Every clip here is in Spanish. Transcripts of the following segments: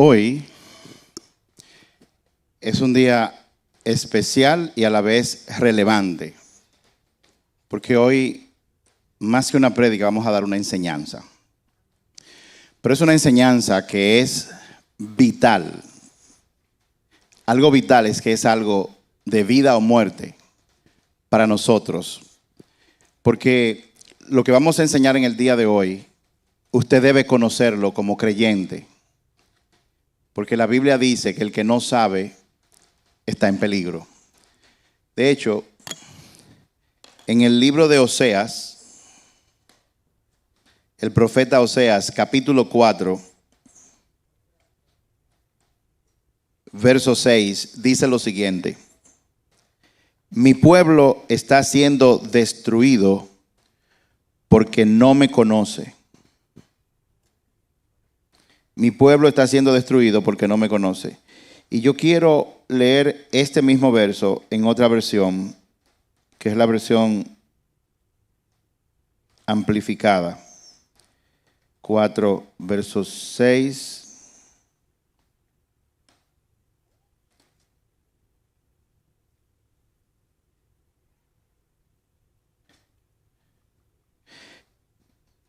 Hoy es un día especial y a la vez relevante, porque hoy, más que una prédica, vamos a dar una enseñanza. Pero es una enseñanza que es vital. Algo vital es que es algo de vida o muerte para nosotros. Porque lo que vamos a enseñar en el día de hoy, usted debe conocerlo como creyente. Porque la Biblia dice que el que no sabe está en peligro. De hecho, en el libro de Oseas, el profeta Oseas, capítulo 4, verso 6, dice lo siguiente: mi pueblo está siendo destruido porque no me conoce. Mi pueblo está siendo destruido porque no me conoce. Y yo quiero leer este mismo verso en otra versión, que es la versión amplificada. 4, versos 6.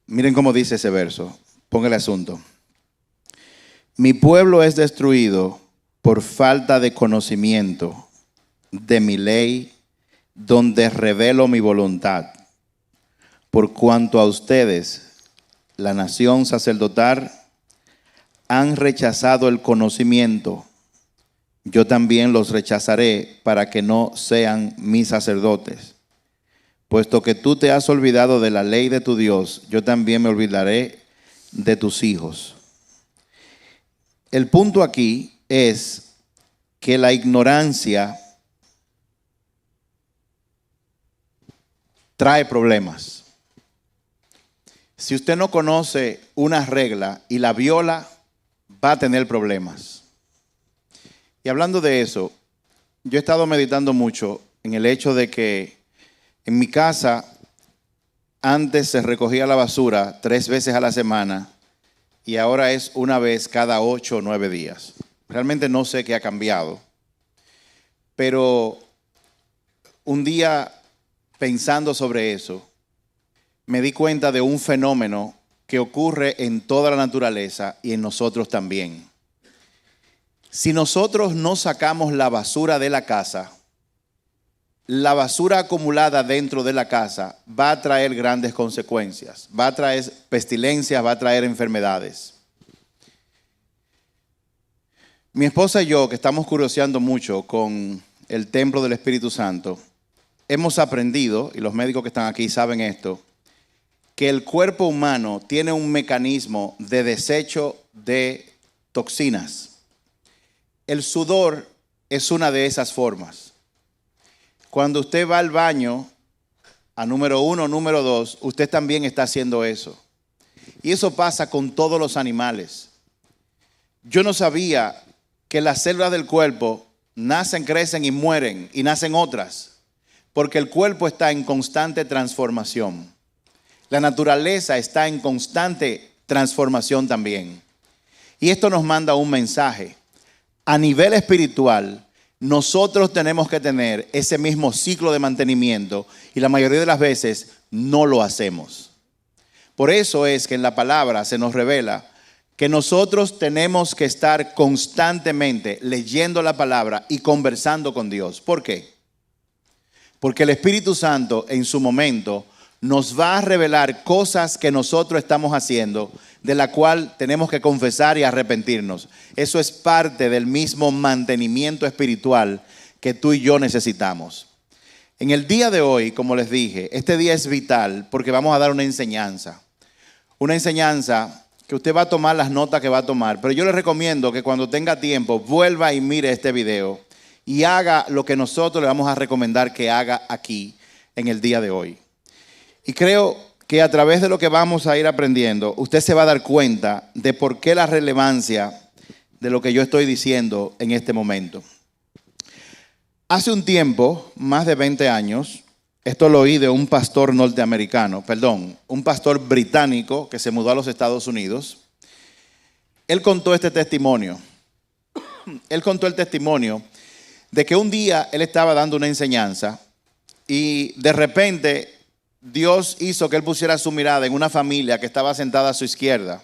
Miren cómo dice ese verso. Ponga el asunto. Mi pueblo es destruido por falta de conocimiento de mi ley, donde revelo mi voluntad. Por cuanto a ustedes, la nación sacerdotal, han rechazado el conocimiento, yo también los rechazaré para que no sean mis sacerdotes. Puesto que tú te has olvidado de la ley de tu Dios, yo también me olvidaré de tus hijos. El punto aquí es que la ignorancia trae problemas. Si usted no conoce una regla y la viola, va a tener problemas. Y hablando de eso, yo he estado meditando mucho en el hecho de que en mi casa antes se recogía la basura 3 veces a la semana y ahora es una vez cada 8 o 9 días. Realmente no sé qué ha cambiado, pero un día pensando sobre eso, me di cuenta de un fenómeno que ocurre en toda la naturaleza y en nosotros también. Si nosotros no sacamos la basura de la casa, la basura acumulada dentro de la casa va a traer grandes consecuencias, va a traer pestilencias, va a traer enfermedades. Mi esposa y yo, que estamos curioseando mucho con el templo del Espíritu Santo, hemos aprendido, y los médicos que están aquí saben esto, que el cuerpo humano tiene un mecanismo de desecho de toxinas. El sudor es una de esas formas. Cuando usted va al baño, a número 1, número 2, usted también está haciendo eso. Y eso pasa con todos los animales. Yo no sabía que las células del cuerpo nacen, crecen y mueren, y nacen otras, porque el cuerpo está en constante transformación. La naturaleza está en constante transformación también. Y esto nos manda un mensaje. A nivel espiritual, nosotros tenemos que tener ese mismo ciclo de mantenimiento y la mayoría de las veces no lo hacemos. Por eso es que en la palabra se nos revela que nosotros tenemos que estar constantemente leyendo la palabra y conversando con Dios. ¿Por qué? Porque el Espíritu Santo en su momento nos va a revelar cosas que nosotros estamos haciendo, de la cual tenemos que confesar y arrepentirnos. Eso es parte del mismo mantenimiento espiritual que tú y yo necesitamos. En el día de hoy, como les dije, este día es vital porque vamos a dar una enseñanza. Una enseñanza que usted va a tomar las notas que va a tomar. Pero yo le recomiendo que cuando tenga tiempo, vuelva y mire este video y haga lo que nosotros le vamos a recomendar que haga aquí en el día de hoy. Y creo que a través de lo que vamos a ir aprendiendo, usted se va a dar cuenta de por qué la relevancia de lo que yo estoy diciendo en este momento. Hace un tiempo, más de 20 años, esto lo oí de un pastor un pastor británico que se mudó a los Estados Unidos. él contó este testimonio. Él contó el testimonio de que un día él estaba dando una enseñanza y de repente Dios hizo que él pusiera su mirada en una familia que estaba sentada a su izquierda.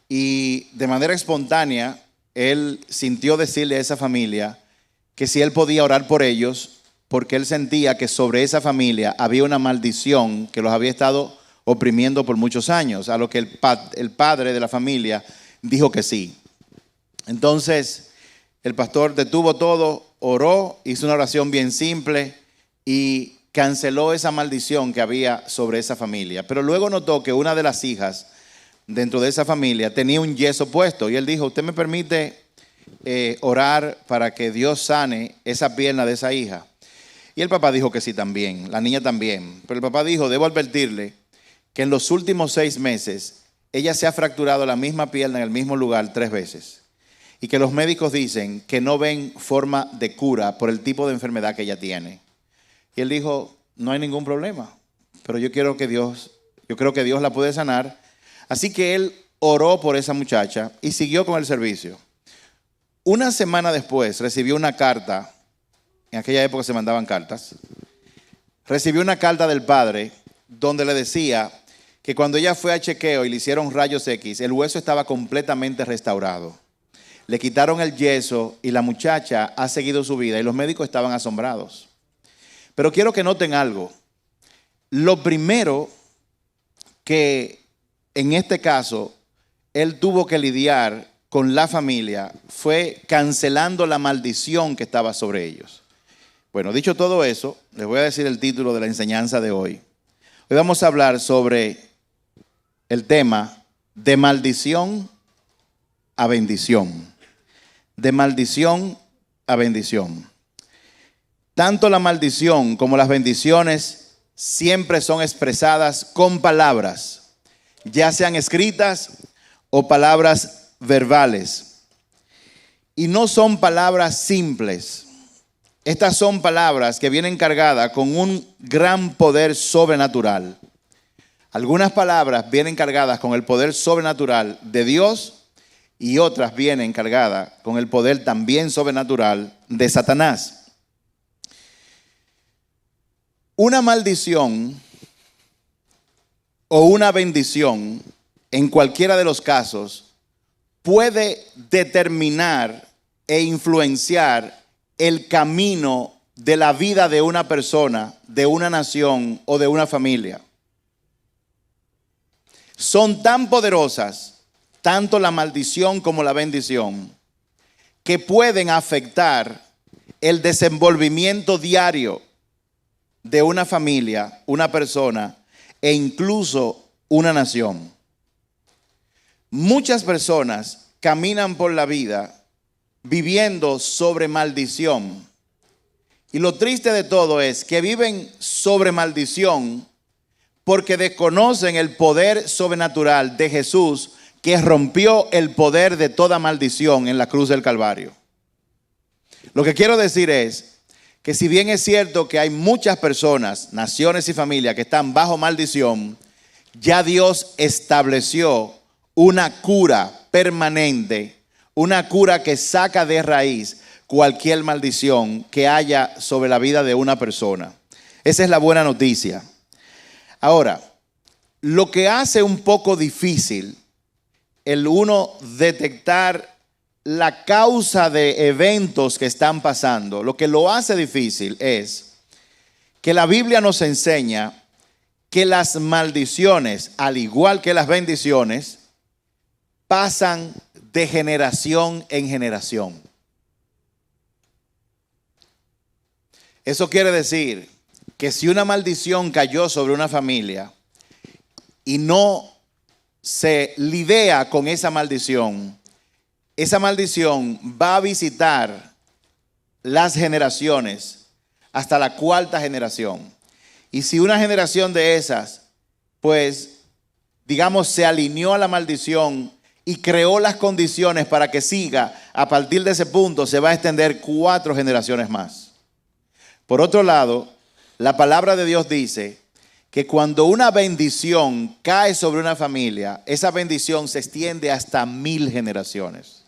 Y de manera espontánea, él sintió decirle a esa familia que si él podía orar por ellos, porque él sentía que sobre esa familia había una maldición que los había estado oprimiendo por muchos años, a lo que el padre de la familia dijo que sí. Entonces, el pastor detuvo todo, oró, hizo una oración bien simple y canceló esa maldición que había sobre esa familia. Pero luego notó que una de las hijas dentro de esa familia tenía un yeso puesto y él dijo, ¿usted me permite orar para que Dios sane esa pierna de esa hija? Y el papá dijo que sí también, la niña también. Pero el papá dijo, debo advertirle que en los últimos 6 meses ella se ha fracturado la misma pierna en el mismo lugar 3 veces. Y que los médicos dicen que no ven forma de cura por el tipo de enfermedad que ella tiene. Y él dijo, no hay ningún problema, pero yo creo que Dios la puede sanar. Así que él oró por esa muchacha y siguió con el servicio. Una semana después recibió una carta, en aquella época se mandaban cartas, recibió una carta del padre donde le decía que cuando ella fue a chequeo y le hicieron rayos X, el hueso estaba completamente restaurado. Le quitaron el yeso y la muchacha ha seguido su vida y los médicos estaban asombrados. Pero quiero que noten algo. Lo primero que en este caso él tuvo que lidiar con la familia fue cancelando la maldición que estaba sobre ellos. Bueno, dicho todo eso, les voy a decir el título de la enseñanza de hoy. Hoy vamos a hablar sobre el tema de maldición a bendición. De maldición a bendición. Tanto la maldición como las bendiciones siempre son expresadas con palabras, ya sean escritas o palabras verbales. Y no son palabras simples. Estas son palabras que vienen cargadas con un gran poder sobrenatural. Algunas palabras vienen cargadas con el poder sobrenatural de Dios y otras vienen cargadas con el poder también sobrenatural de Satanás. Una maldición o una bendición, en cualquiera de los casos, puede determinar e influenciar el camino de la vida de una persona, de una nación o de una familia. Son tan poderosas, tanto la maldición como la bendición, que pueden afectar el desenvolvimiento diario de una familia, una persona e incluso una nación. Muchas personas caminan por la vida viviendo sobre maldición. Y lo triste de todo es que viven sobre maldición porque desconocen el poder sobrenatural de Jesús, que rompió el poder de toda maldición en la cruz del Calvario. Lo que quiero decir es que si bien es cierto que hay muchas personas, naciones y familias que están bajo maldición, ya Dios estableció una cura permanente, una cura que saca de raíz cualquier maldición que haya sobre la vida de una persona. Esa es la buena noticia. Ahora, lo que hace un poco difícil el uno detectar la causa de eventos que están pasando, lo que lo hace difícil es que la Biblia nos enseña que las maldiciones, al igual que las bendiciones, pasan de generación en generación. Eso quiere decir que si una maldición cayó sobre una familia y no se lidia con esa maldición va a visitar las generaciones hasta la 4ª generación. Y si una generación de esas, pues, digamos, se alineó a la maldición y creó las condiciones para que siga, a partir de ese punto se va a extender 4 generaciones más. Por otro lado, la palabra de Dios dice que cuando una bendición cae sobre una familia, esa bendición se extiende hasta 1000 generaciones.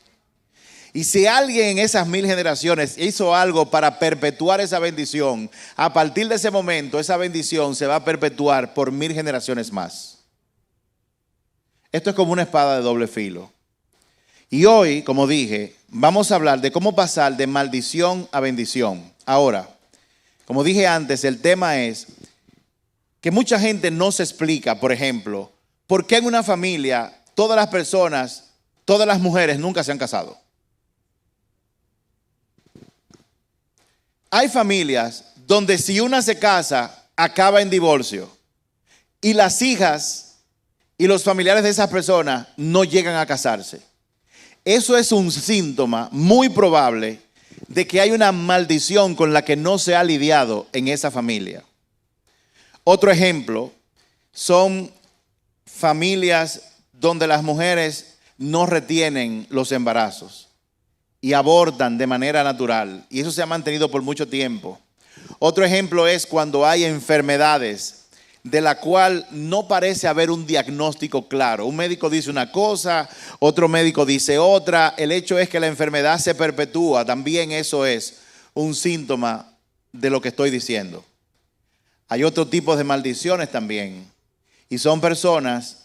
Y si alguien en esas 1000 generaciones hizo algo para perpetuar esa bendición, a partir de ese momento esa bendición se va a perpetuar por 1000 generaciones más. Esto es como una espada de doble filo. Y hoy, como dije, vamos a hablar de cómo pasar de maldición a bendición. Ahora, como dije antes, el tema es que mucha gente no se explica, por ejemplo, por qué en una familia todas las personas, todas las mujeres nunca se han casado. Hay familias donde si una se casa, acaba en divorcio. Y las hijas y los familiares de esas personas no llegan a casarse. Eso es un síntoma muy probable de que hay una maldición con la que no se ha lidiado en esa familia. Otro ejemplo son familias donde las mujeres no retienen los embarazos y abortan de manera natural, y eso se ha mantenido por mucho tiempo. Otro ejemplo es cuando hay enfermedades de la cual no parece haber un diagnóstico claro. Un médico dice una cosa, otro médico dice otra. El hecho es que la enfermedad se perpetúa. También eso es un síntoma de lo que estoy diciendo. Hay otro tipo de maldiciones también. Y son personas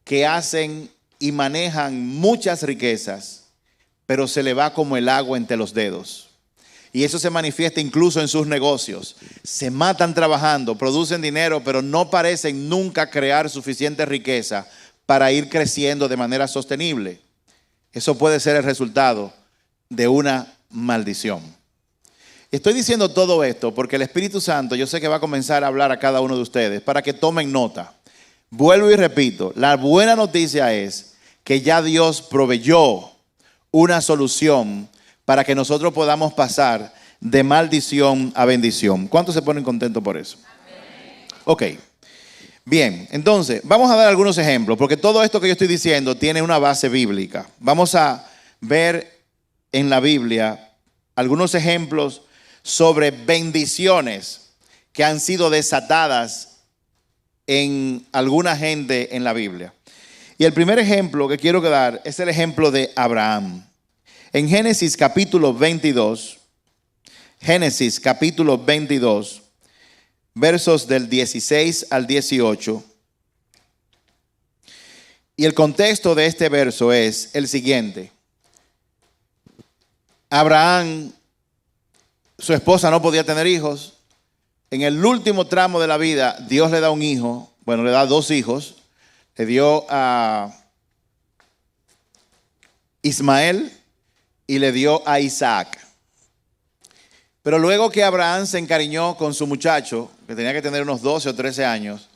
que hacen y manejan muchas riquezas, pero se le va como el agua entre los dedos. Y eso se manifiesta incluso en sus negocios. Se matan trabajando, producen dinero, pero no parecen nunca crear suficiente riqueza para ir creciendo de manera sostenible. Eso puede ser el resultado de una maldición. Estoy diciendo todo esto porque el Espíritu Santo, yo sé que va a comenzar a hablar a cada uno de ustedes para que tomen nota. Vuelvo y repito, la buena noticia es que ya Dios proveyó una solución para que nosotros podamos pasar de maldición a bendición. ¿Cuántos se ponen contentos por eso? Amén. Ok. Bien, entonces, vamos a dar algunos ejemplos, porque todo esto que yo estoy diciendo tiene una base bíblica. Vamos a ver en la Biblia algunos ejemplos sobre bendiciones que han sido desatadas en alguna gente en la Biblia. Y el primer ejemplo que quiero dar es el ejemplo de Abraham. En Génesis capítulo 22, versos del 16 al 18. Y el contexto de este verso es el siguiente. Abraham, su esposa no podía tener hijos. En el último tramo de la vida, Dios le da un hijo, bueno, le da 2 hijos. Le dio a Ismael y le dio a Isaac. Pero luego que Abraham se encariñó con su muchacho, que tenía que tener unos 12 o 13 años,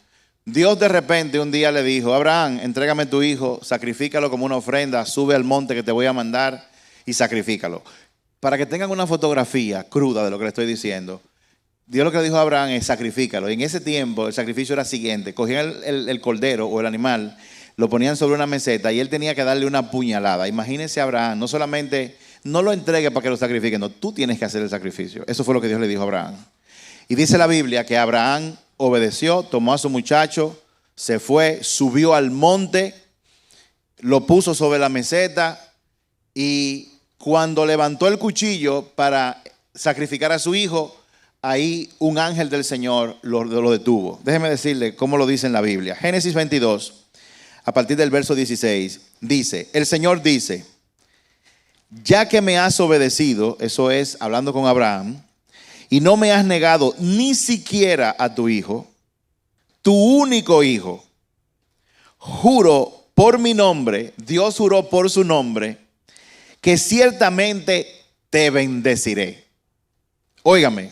Dios de repente un día le dijo: Abraham, entrégame tu hijo, sacrifícalo como una ofrenda, sube al monte que te voy a mandar y sacrifícalo. Para que tengan una fotografía cruda de lo que le estoy diciendo, Dios lo que le dijo a Abraham es: sacrifícalo. Y en ese tiempo el sacrificio era siguiente: cogían el cordero o el animal, lo ponían sobre una meseta y él tenía que darle una puñalada. Imagínense a Abraham, no solamente no lo entregue para que lo sacrifiquen, no, tú tienes que hacer el sacrificio. Eso fue lo que Dios le dijo a Abraham. Y dice la Biblia que Abraham obedeció, tomó a su muchacho, se fue, subió al monte, lo puso sobre la meseta y cuando levantó el cuchillo para sacrificar a su hijo, ahí un ángel del Señor lo detuvo. Déjeme decirle cómo lo dice en la Biblia. Génesis 22. A partir del verso 16, dice, el Señor dice: ya que me has obedecido, eso es, hablando con Abraham, y no me has negado ni siquiera a tu hijo, tu único hijo, juro por mi nombre, Dios juró por su nombre, que ciertamente te bendeciré. Óigame,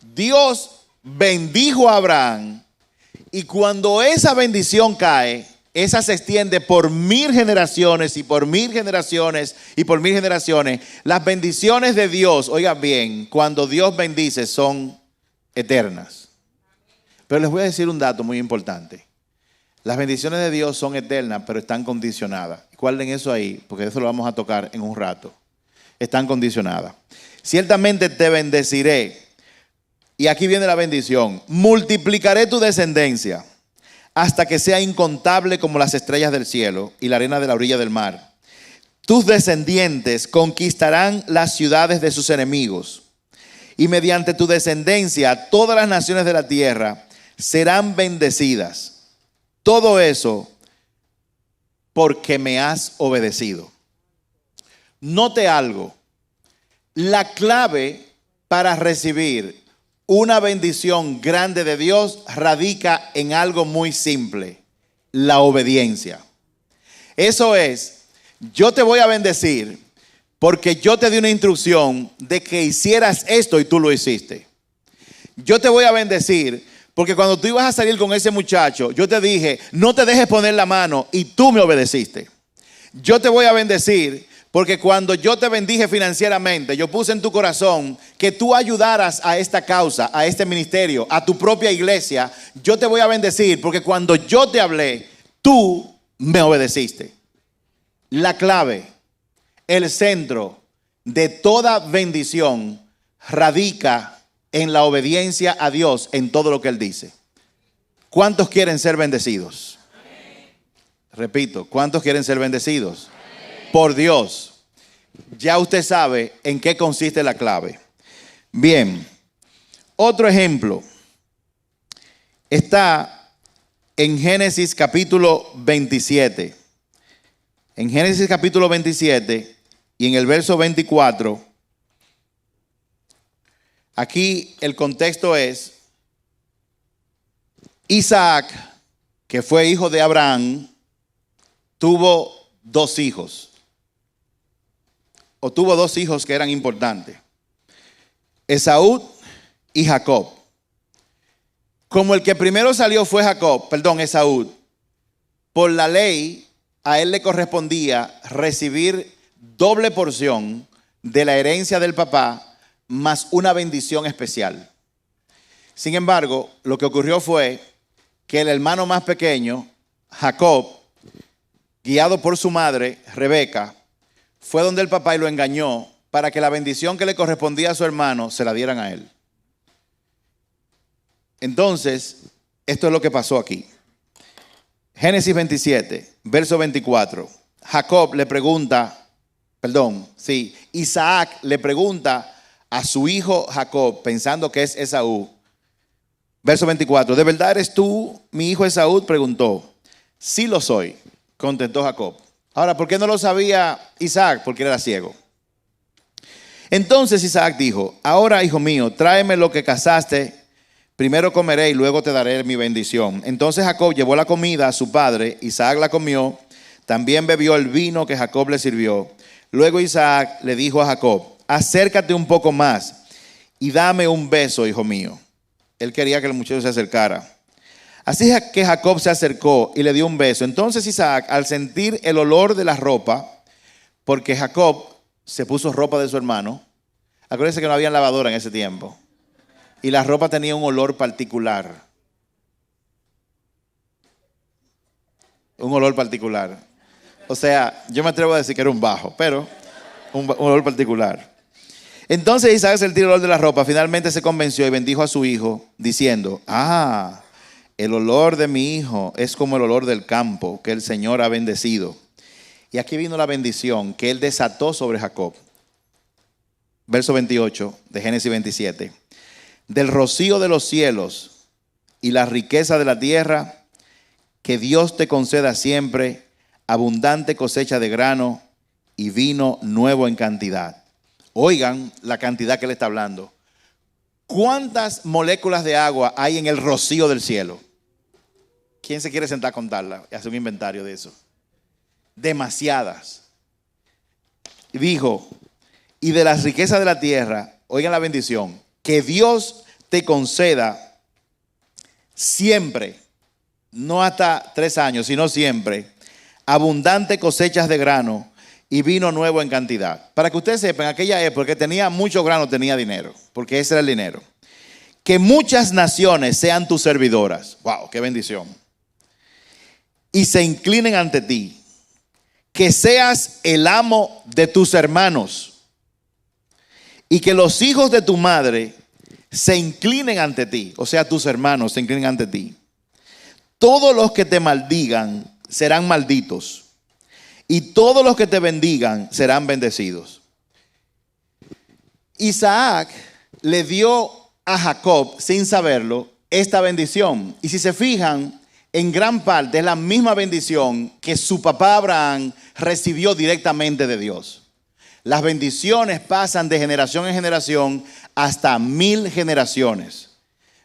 Dios bendijo a Abraham. Y cuando esa bendición cae, esa se extiende por 1000 generaciones y por 1000 generaciones y por 1000 generaciones. Las bendiciones de Dios, oigan bien, cuando Dios bendice son eternas. Pero les voy a decir un dato muy importante. Las bendiciones de Dios son eternas, pero están condicionadas. Guarden eso ahí, porque eso lo vamos a tocar en un rato. Están condicionadas. Ciertamente te bendeciré. Y aquí viene la bendición. Multiplicaré tu descendencia hasta que sea incontable como las estrellas del cielo y la arena de la orilla del mar. Tus descendientes conquistarán las ciudades de sus enemigos. Y mediante tu descendencia todas las naciones de la tierra serán bendecidas. Todo eso porque me has obedecido. Note algo. La clave para recibir una bendición grande de Dios radica en algo muy simple: la obediencia. Eso es, yo te voy a bendecir porque yo te di una instrucción de que hicieras esto y tú lo hiciste. Yo te voy a bendecir porque cuando tú ibas a salir con ese muchacho, yo te dije, no te dejes poner la mano y tú me obedeciste. Yo te voy a bendecir porque cuando yo te bendije financieramente, yo puse en tu corazón que tú ayudaras a esta causa, a este ministerio, a tu propia iglesia. Yo te voy a bendecir porque cuando yo te hablé, tú me obedeciste. La clave, el centro de toda bendición radica en la obediencia a Dios en todo lo que Él dice. ¿Cuántos quieren ser bendecidos? Repito, ¿cuántos quieren ser bendecidos? Por Dios. Ya usted sabe en qué consiste la clave. Bien, otro ejemplo está en Génesis capítulo 27. En Génesis capítulo 27 y en el verso 24, aquí el contexto es Isaac, que fue hijo de Abraham, tuvo dos hijos. O tuvo dos hijos que eran importantes: Esaú y Jacob. Como el que primero salió fue Esaú, por la ley a él le correspondía recibir doble porción de la herencia del papá más una bendición especial. Sin embargo, lo que ocurrió fue que el hermano más pequeño, Jacob, guiado por su madre, Rebeca, fue donde el papá y lo engañó para que la bendición que le correspondía a su hermano se la dieran a él. Entonces, esto es lo que pasó aquí. Génesis 27, verso 24. Isaac le pregunta a su hijo Jacob, pensando que es Esaú. Verso 24. ¿De verdad eres tú, mi hijo Esaú? Preguntó. Sí lo soy, contestó Jacob. Ahora, ¿por qué no lo sabía Isaac? Porque era ciego. Entonces Isaac dijo: ahora, hijo mío, tráeme lo que cazaste, primero comeré y luego te daré mi bendición. Entonces Jacob llevó la comida a su padre, Isaac la comió, también bebió el vino que Jacob le sirvió. Luego Isaac le dijo a Jacob: acércate un poco más y dame un beso, hijo mío. Él quería que el muchacho se acercara. Así que Jacob se acercó y le dio un beso. Entonces Isaac, al sentir el olor de la ropa, porque Jacob se puso ropa de su hermano, acuérdense que no había lavadora en ese tiempo, y la ropa tenía un olor particular. Un olor particular. O sea, yo me atrevo a decir que era un bajo, pero un olor particular. Entonces Isaac, al sentir el olor de la ropa, finalmente se convenció y bendijo a su hijo, diciendo: el olor de mi hijo es como el olor del campo que el Señor ha bendecido. Y aquí vino la bendición que él desató sobre Jacob. Verso 28 de Génesis 27. Del rocío de los cielos y la riqueza de la tierra, que Dios te conceda siempre abundante cosecha de grano y vino nuevo en cantidad. Oigan la cantidad que le está hablando. ¿Cuántas moléculas de agua hay en el rocío del cielo? ¿Quién se quiere sentar a contarla y hacer un inventario de eso? Demasiadas. Y dijo: y de las riquezas de la tierra, oigan la bendición, que Dios te conceda siempre, no hasta 3 años, sino siempre, abundante cosechas de grano y vino nuevo en cantidad. Para que ustedes sepan, en aquella época que tenía mucho grano, tenía dinero, porque ese era el dinero. Que muchas naciones sean tus servidoras. ¡Wow! ¡Qué bendición! Y se inclinen ante ti. Que seas el amo de tus hermanos. Y que los hijos de tu madre se inclinen ante ti, o sea, tus hermanos se inclinen ante ti. Todos los que te maldigan serán malditos, y todos los que te bendigan serán bendecidos. Isaac le dio a Jacob, sin saberlo, esta bendición. Y si se fijan, en gran parte es la misma bendición que su papá Abraham recibió directamente de Dios. Las bendiciones pasan de generación en generación hasta 1000 generaciones.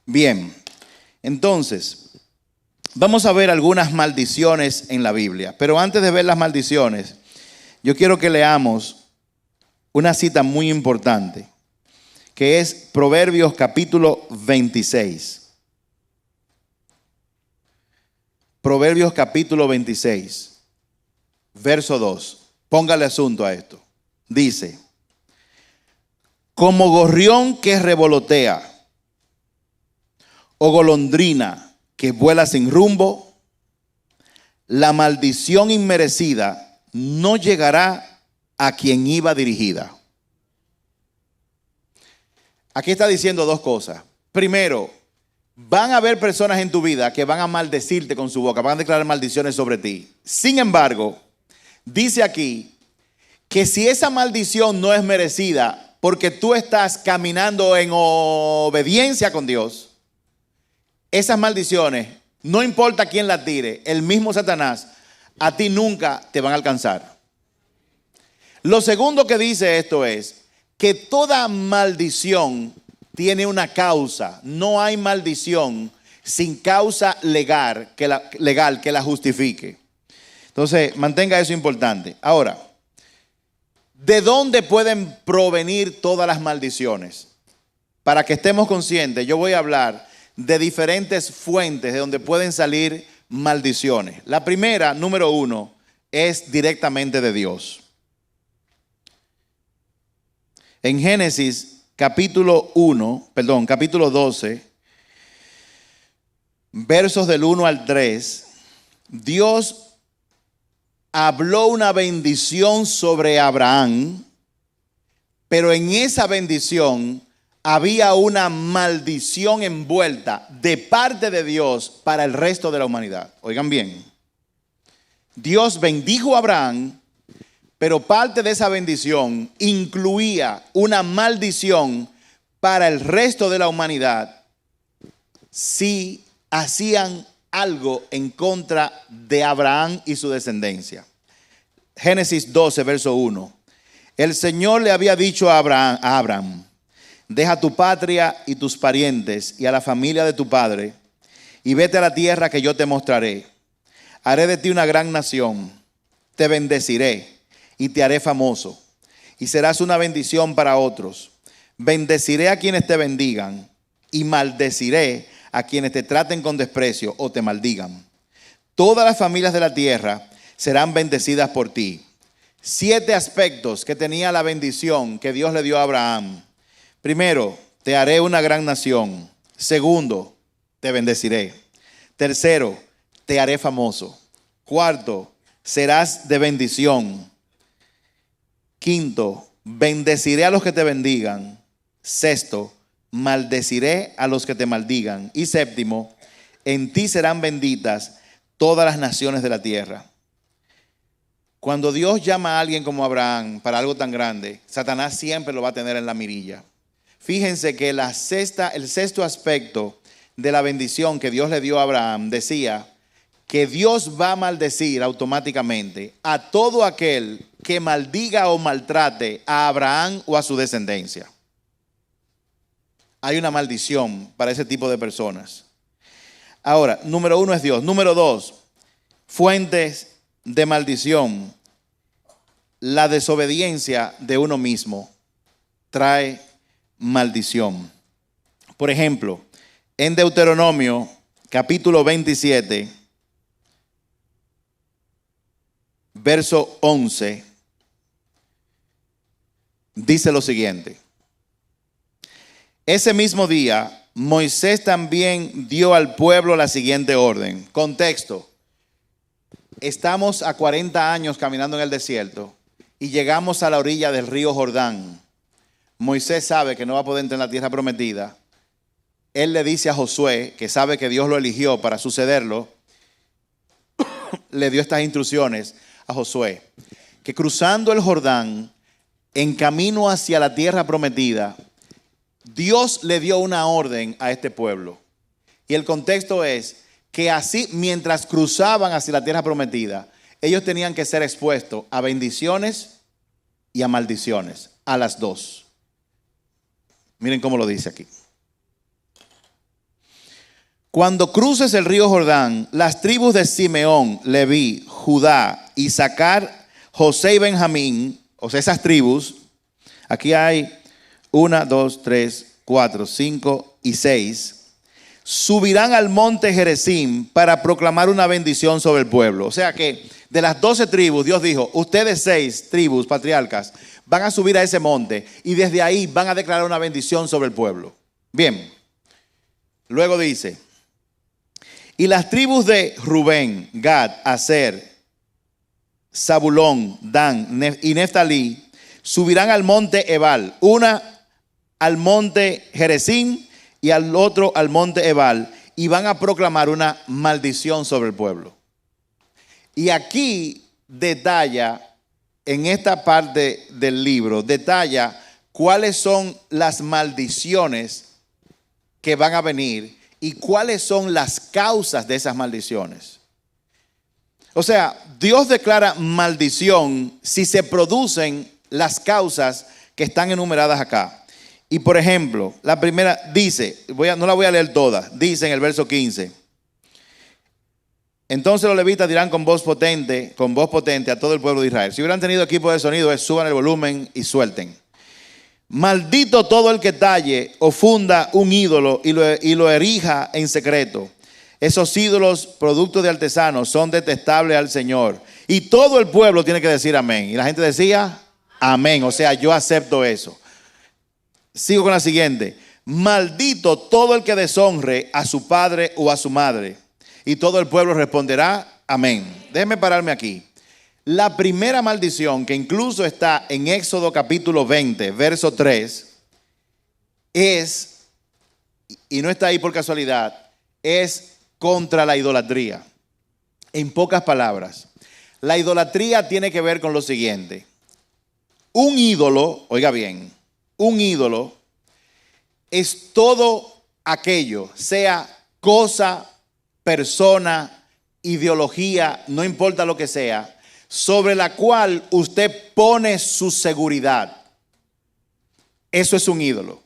Bien, entonces, vamos a ver algunas maldiciones en la Biblia. Pero antes de ver las maldiciones, yo quiero que leamos una cita muy importante, que es Proverbios capítulo 26. Proverbios capítulo 26, verso 2. Póngale asunto a esto. Dice: como gorrión que revolotea, o golondrina que vuela sin rumbo, la maldición inmerecida no llegará a quien iba dirigida. Aquí está diciendo dos cosas. Primero, van a haber personas en tu vida que van a maldecirte con su boca, van a declarar maldiciones sobre ti. Sin embargo, dice aquí que si esa maldición no es merecida porque tú estás caminando en obediencia con Dios, esas maldiciones, no importa quién las tire, el mismo Satanás, a ti nunca te van a alcanzar. Lo segundo que dice esto es que toda maldición tiene una causa. No hay maldición sin causa legal que la justifique. Entonces, mantenga eso importante. Ahora, ¿de dónde pueden provenir todas las maldiciones? Para que estemos conscientes, yo voy a hablar de diferentes fuentes de donde pueden salir maldiciones. La primera, número 1, es directamente de Dios. En Génesis capítulo 12, versos del 1 al 3, Dios habló una bendición sobre Abraham, pero en esa bendición había una maldición envuelta de parte de Dios para el resto de la humanidad. Oigan bien, Dios bendijo a Abraham, pero parte de esa bendición incluía una maldición para el resto de la humanidad si hacían algo en contra de Abraham y su descendencia. Génesis 12, verso 1. El Señor le había dicho a Abraham: deja tu patria y tus parientes y a la familia de tu padre y vete a la tierra que yo te mostraré. Haré de ti una gran nación, te bendeciré y te haré famoso, y serás una bendición para otros. Bendeciré a quienes te bendigan, y maldeciré a quienes te traten con desprecio o te maldigan. Todas las familias de la tierra serán bendecidas por ti. 7 aspectos que tenía la bendición que Dios le dio a Abraham. Primero, te haré una gran nación. Segundo, te bendeciré. Tercero, te haré famoso. Cuarto, serás de bendición. Quinto, bendeciré a los que te bendigan. Sexto, maldeciré a los que te maldigan. Y séptimo, en ti serán benditas todas las naciones de la tierra. Cuando Dios llama a alguien como Abraham para algo tan grande, Satanás siempre lo va a tener en la mirilla. Fíjense que el sexto aspecto de la bendición que Dios le dio a Abraham decía que Dios va a maldecir automáticamente a todo aquel que maldiga o maltrate a Abraham o a su descendencia. Hay una maldición para ese tipo de personas. Ahora, número 1 es Dios. Número 2, fuentes de maldición. La desobediencia de uno mismo trae maldición. Por ejemplo, en Deuteronomio capítulo 27, verso 11, dice lo siguiente: ese mismo día Moisés también dio al pueblo la siguiente orden. Contexto: estamos a 40 años caminando en el desierto y llegamos a la orilla del río Jordán. Moisés sabe que no va a poder entrar en la tierra prometida él le dice a Josué, que sabe que Dios lo eligió para sucederlo, le dio estas instrucciones a Josué, que cruzando el Jordán, en camino hacia la tierra prometida, Dios le dio una orden a este pueblo. Y el contexto es que así, mientras cruzaban hacia la tierra prometida, ellos tenían que ser expuestos a bendiciones y a maldiciones, a las dos. Miren cómo lo dice aquí. Cuando cruces el río Jordán, las tribus de Simeón, Leví, Judá, Isaacar, José y Benjamín, o sea, esas tribus, aquí hay 1, 2, 3, 4, 5 y 6, subirán al monte Gerizim para proclamar una bendición sobre el pueblo. O sea que de las 12 tribus, Dios dijo, ustedes 6 tribus patriarcas van a subir a ese monte y desde ahí van a declarar una bendición sobre el pueblo. Bien, luego dice, y las tribus de Rubén, Gad, Aser, Zabulón, Dan y Neftalí subirán al monte Ebal, una al monte Gerizim y al otro al monte Ebal, y van a proclamar una maldición sobre el pueblo. Y aquí detalla, en esta parte del libro, detalla cuáles son las maldiciones que van a venir y cuáles son las causas de esas maldiciones. O sea, Dios declara maldición si se producen las causas que están enumeradas acá. Y por ejemplo, la primera dice, no la voy a leer toda, dice en el verso 15. Entonces los levitas dirán con voz potente a todo el pueblo de Israel. Si hubieran tenido equipo de sonido, suban el volumen y suelten. Maldito todo el que talle o funda un ídolo y lo erija en secreto. Esos ídolos, productos de artesanos, son detestables al Señor. Y todo el pueblo tiene que decir amén. Y la gente decía amén. O sea, yo acepto eso. Sigo con la siguiente. Maldito todo el que deshonre a su padre o a su madre. Y todo el pueblo responderá amén. Déjenme pararme aquí. La primera maldición, que incluso está en Éxodo capítulo 20, verso 3, es, y no está ahí por casualidad, es contra la idolatría. En pocas palabras, la idolatría tiene que ver con lo siguiente. Un ídolo, oiga bien, un ídolo es todo aquello, sea cosa, persona, ideología, no importa lo que sea, sobre la cual usted pone su seguridad. Eso es un ídolo.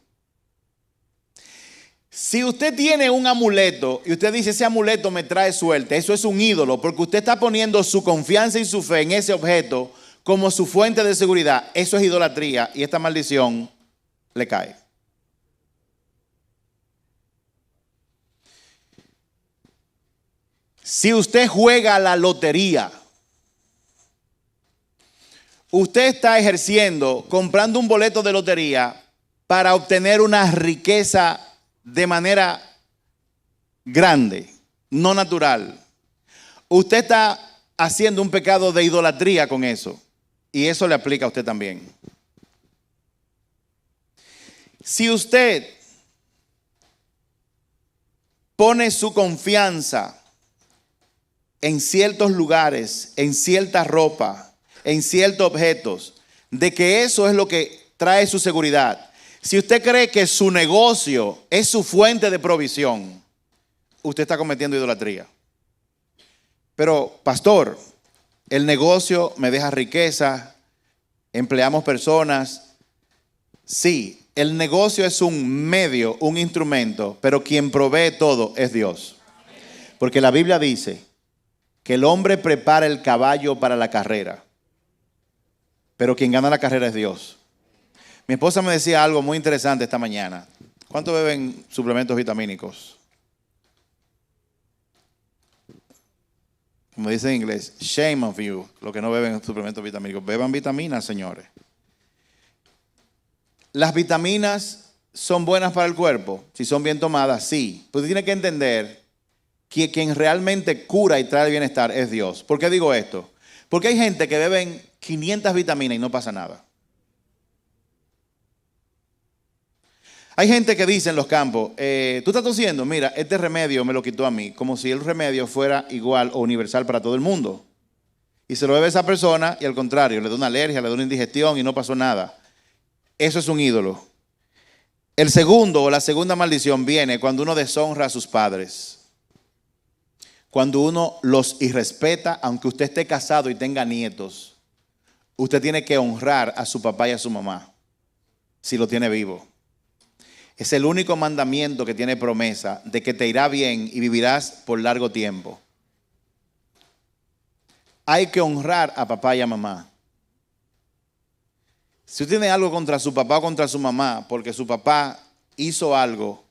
Si usted tiene un amuleto y usted dice ese amuleto me trae suerte, eso es un ídolo porque usted está poniendo su confianza y su fe en ese objeto como su fuente de seguridad. Eso es idolatría y esta maldición le cae. Si usted juega a la lotería, usted está ejerciendo, comprando un boleto de lotería para obtener una riqueza de manera grande, no natural. Usted está haciendo un pecado de idolatría con eso. Y eso le aplica a usted también. Si usted pone su confianza en ciertos lugares, en cierta ropa, en ciertos objetos, de que eso es lo que trae su seguridad. Si usted cree que su negocio es su fuente de provisión, usted está cometiendo idolatría. Pero, pastor, el negocio me deja riqueza, empleamos personas. Sí, el negocio es un medio, un instrumento, pero quien provee todo es Dios. Porque la Biblia dice que el hombre prepara el caballo para la carrera, pero quien gana la carrera es Dios. Mi esposa me decía algo muy interesante esta mañana. ¿Cuánto beben suplementos vitamínicos? Como dice en inglés, shame of you, los que no beben suplementos vitamínicos. Beban vitaminas, señores. Las vitaminas son buenas para el cuerpo, si son bien tomadas, sí. Pero tiene que entender que quien realmente cura y trae bienestar es Dios. ¿Por qué digo esto? Porque hay gente que beben 500 vitaminas y no pasa nada. Hay gente que dice en los campos, tú estás tosiendo, mira, este remedio me lo quitó a mí, como si el remedio fuera igual o universal para todo el mundo. Y se lo bebe a esa persona y al contrario, le da una alergia, le da una indigestión y no pasó nada. Eso es un ídolo. El segundo o la segunda maldición viene cuando uno deshonra a sus padres. Cuando uno los irrespeta, aunque usted esté casado y tenga nietos, usted tiene que honrar a su papá y a su mamá, si lo tiene vivo. Es el único mandamiento que tiene promesa de que te irá bien y vivirás por largo tiempo. Hay que honrar a papá y a mamá. Si usted tiene algo contra su papá o contra su mamá, porque su papá hizo algo,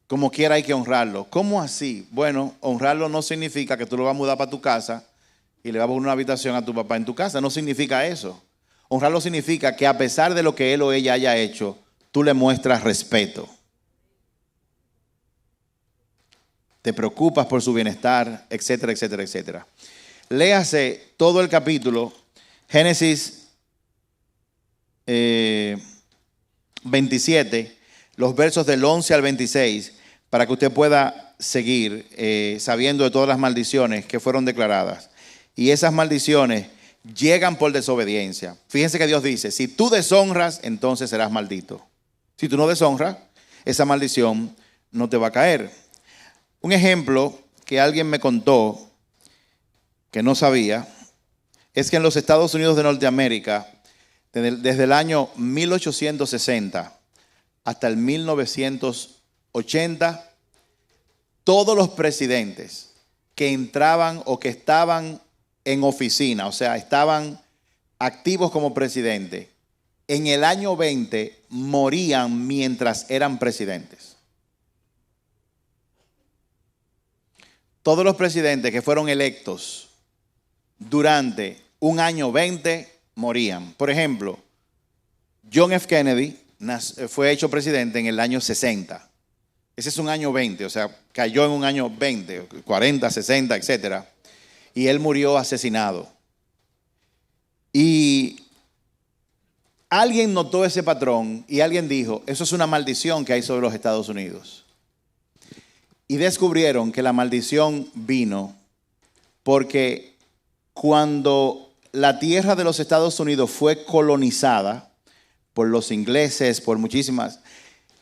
como quiera hay que honrarlo. ¿Cómo así? Bueno, honrarlo no significa que tú lo vas a mudar para tu casa y le vas a poner una habitación a tu papá en tu casa. No significa eso. Honrarlo significa que a pesar de lo que él o ella haya hecho, tú le muestras respeto. Te preocupas por su bienestar, etcétera, etcétera, etcétera. Léase todo el capítulo, Génesis 27, los versos del 11 al 26, para que usted pueda seguir sabiendo de todas las maldiciones que fueron declaradas. Y esas maldiciones llegan por desobediencia. Fíjense que Dios dice, si tú deshonras, entonces serás maldito. Si tú no deshonras, esa maldición no te va a caer. Un ejemplo que alguien me contó, que no sabía, es que en los Estados Unidos de Norteamérica, desde el año 1860 hasta el 1980, todos los presidentes que entraban o que estaban en oficina, o sea, estaban activos como presidente, en el año 20 morían mientras eran presidentes. Todos los presidentes que fueron electos durante un año 20 morían. Por ejemplo, John F. Kennedy fue hecho presidente en el año 60. Ese es un año 20, o sea, cayó en un año 20, 40, 60, etcétera. Y él murió asesinado. Y alguien notó ese patrón y alguien dijo, eso es una maldición que hay sobre los Estados Unidos. Y descubrieron que la maldición vino porque cuando la tierra de los Estados Unidos fue colonizada por los ingleses, por muchísimas,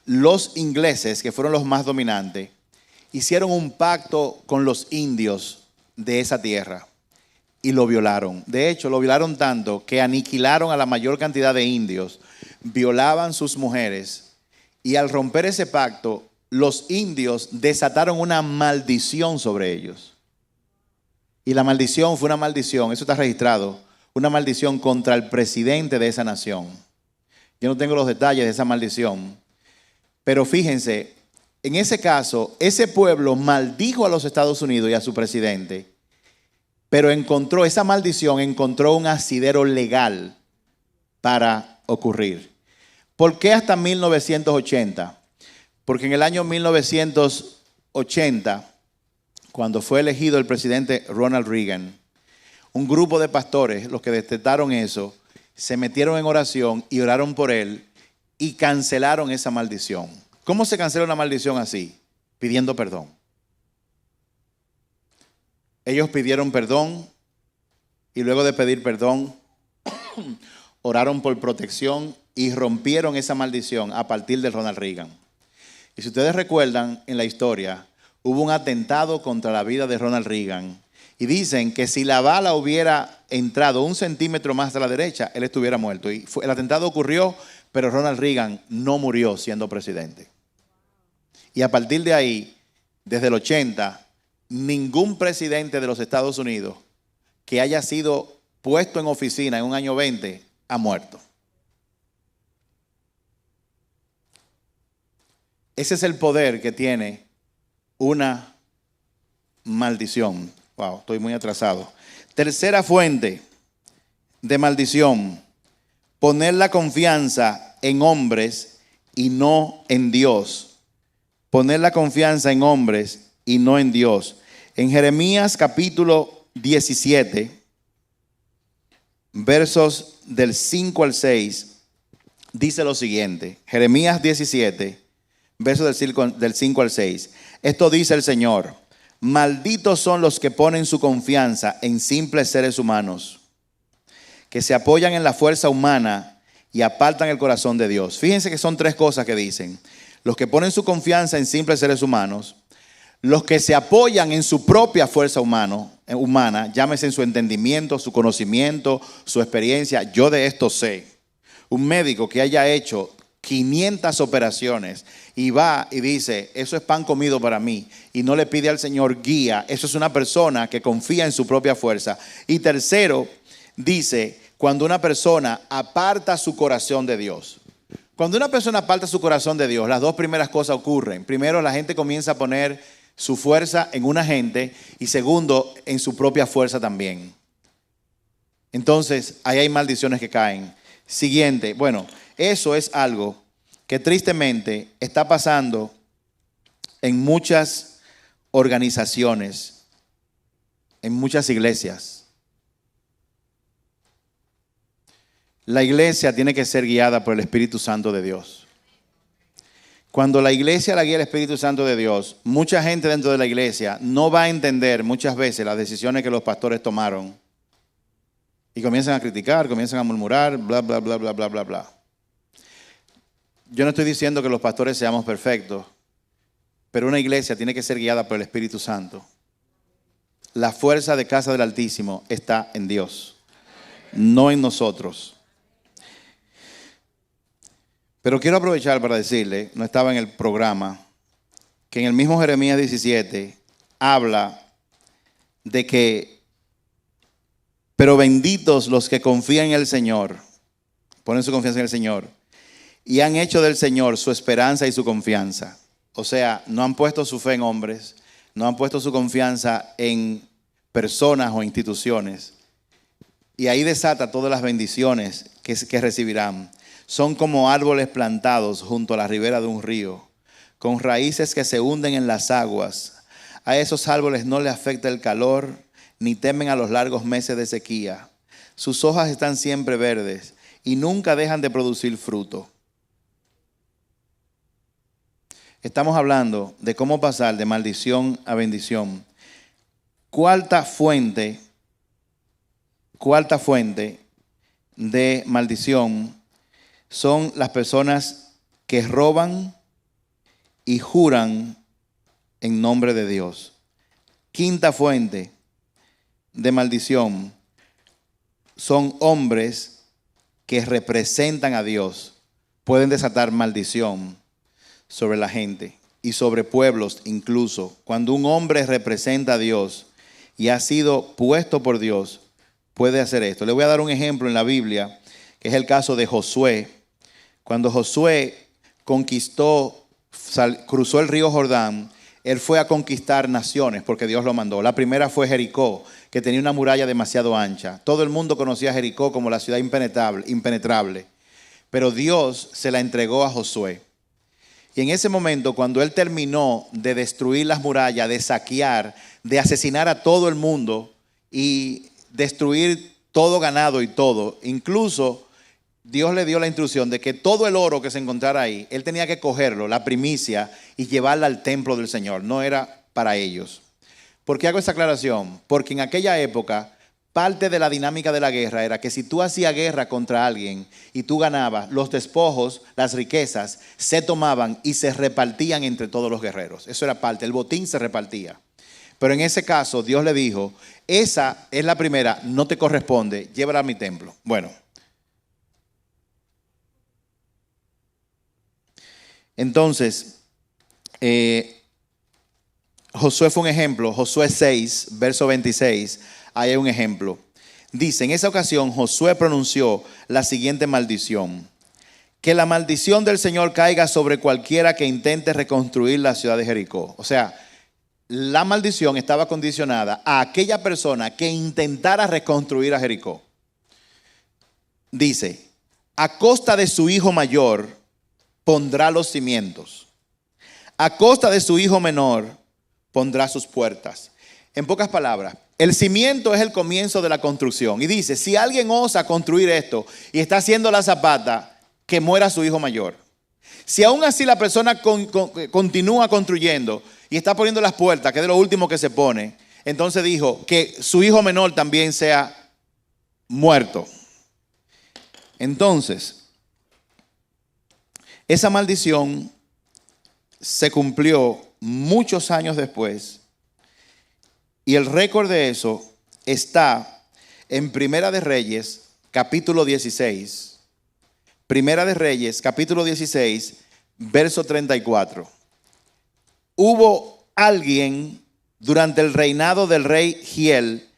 los ingleses, que fueron los más dominantes, hicieron un pacto con los indios de esa tierra y lo violaron. De hecho, lo violaron tanto que aniquilaron a la mayor cantidad de indios, violaban sus mujeres y al romper ese pacto, los indios desataron una maldición sobre ellos. Y la maldición fue una maldición, eso está registrado, una maldición contra el presidente de esa nación. Yo no tengo los detalles de esa maldición, pero fíjense, en ese caso, ese pueblo maldijo a los Estados Unidos y a su presidente, pero esa maldición encontró un asidero legal para ocurrir. ¿Por qué hasta 1980? Porque en el año 1980, cuando fue elegido el presidente Ronald Reagan, un grupo de pastores, los que detectaron eso, se metieron en oración y oraron por él y cancelaron esa maldición. ¿Cómo se cancela una maldición así? Pidiendo perdón. Ellos pidieron perdón y luego de pedir perdón, oraron por protección y rompieron esa maldición a partir de Ronald Reagan. Y si ustedes recuerdan en la historia, hubo un atentado contra la vida de Ronald Reagan y dicen que si la bala hubiera entrado 1 centímetro más a la derecha, él estuviera muerto. Y el atentado ocurrió, pero Ronald Reagan no murió siendo presidente. Y a partir de ahí, desde el 80, ningún presidente de los Estados Unidos que haya sido puesto en oficina en un año 20 ha muerto. Ese es el poder que tiene una maldición. Wow, estoy muy atrasado. Tercera fuente de maldición: poner la confianza en hombres y no en Dios. Poner la confianza en hombres y no en Dios. En Jeremías capítulo 17, versos del 5 al 6, dice lo siguiente. Jeremías 17, versos del 5 al 6. Esto dice el Señor: malditos son los que ponen su confianza en simples seres humanos, que se apoyan en la fuerza humana y apartan el corazón de Dios. Fíjense que son tres cosas que dicen. Los que ponen su confianza en simples seres humanos, los que se apoyan en su propia fuerza humana, llámese en su entendimiento, su conocimiento, su experiencia. Yo de esto sé. Un médico que haya hecho 500 operaciones y va y dice, eso es pan comido para mí, y no le pide al Señor guía, eso es una persona que confía en su propia fuerza. Y tercero, dice, cuando una persona aparta su corazón de Dios. Cuando una persona aparta su corazón de Dios, las dos primeras cosas ocurren. Primero, la gente comienza a poner su fuerza en una gente, y segundo, en su propia fuerza también. Entonces, ahí hay maldiciones que caen. Siguiente, bueno, eso es algo que tristemente está pasando en muchas organizaciones, en muchas iglesias. La iglesia tiene que ser guiada por el Espíritu Santo de Dios. Cuando la iglesia la guía el Espíritu Santo de Dios, mucha gente dentro de la iglesia no va a entender muchas veces las decisiones que los pastores tomaron. Y comienzan a criticar, comienzan a murmurar, bla, bla, bla, bla, bla, bla, bla. Yo no estoy diciendo que los pastores seamos perfectos, pero una iglesia tiene que ser guiada por el Espíritu Santo. La fuerza de casa del Altísimo está en Dios, no en nosotros. Pero quiero aprovechar para decirle, no estaba en el programa, que en el mismo Jeremías 17 habla de que, pero benditos los que confían en el Señor, ponen su confianza en el Señor, y han hecho del Señor su esperanza y su confianza. O sea, no han puesto su fe en hombres, no han puesto su confianza en personas o instituciones. Y ahí desata todas las bendiciones que recibirán. Son como árboles plantados junto a la ribera de un río, con raíces que se hunden en las aguas. A esos árboles no les afecta el calor, ni temen a los largos meses de sequía. Sus hojas están siempre verdes y nunca dejan de producir fruto. Estamos hablando de cómo pasar de maldición a bendición. Cuarta fuente de maldición son las personas que roban y juran en nombre de Dios. Quinta fuente de maldición son hombres que representan a Dios. Pueden desatar maldición sobre la gente y sobre pueblos incluso. Cuando un hombre representa a Dios y ha sido puesto por Dios, puede hacer esto. Le voy a dar un ejemplo en la Biblia, que es el caso de Josué. Cuando Josué cruzó el río Jordán, él fue a conquistar naciones porque Dios lo mandó. La primera fue Jericó, que tenía una muralla demasiado ancha. Todo el mundo conocía a Jericó como la ciudad impenetrable. Pero Dios se la entregó a Josué. Y en ese momento, cuando él terminó de destruir las murallas, de saquear, de asesinar a todo el mundo y destruir todo ganado y todo, incluso Dios le dio la instrucción de que todo el oro que se encontrara ahí, él tenía que cogerlo, la primicia, y llevarla al templo del Señor. No era para ellos. ¿Por qué hago esta aclaración? Porque en aquella época, parte de la dinámica de la guerra era que si tú hacías guerra contra alguien y tú ganabas, los despojos, las riquezas, se tomaban y se repartían entre todos los guerreros. Eso era parte, el botín se repartía. Pero en ese caso, Dios le dijo, esa es la primera, no te corresponde, llévala a mi templo. Bueno. Entonces, Josué fue un ejemplo. Josué 6, verso 26, ahí hay un ejemplo. Dice, en esa ocasión Josué pronunció la siguiente maldición: que la maldición del Señor caiga sobre cualquiera que intente reconstruir la ciudad de Jericó. O sea, la maldición estaba condicionada a aquella persona que intentara reconstruir a Jericó. Dice, a costa de su hijo mayor pondrá los cimientos, a costa de su hijo menor pondrá sus puertas. En pocas palabras, el cimiento es el comienzo de la construcción. Y dice, si alguien osa construir esto y está haciendo la zapata, que muera su hijo mayor. Si aún así la persona continúa construyendo y está poniendo las puertas, que es de lo último que se pone, entonces dijo que su hijo menor también sea muerto. Entonces, esa maldición se cumplió muchos años después y el récord de eso está en Primera de Reyes, capítulo 16. Primera de Reyes, capítulo 16, verso 34. Hubo alguien durante el reinado del rey Giel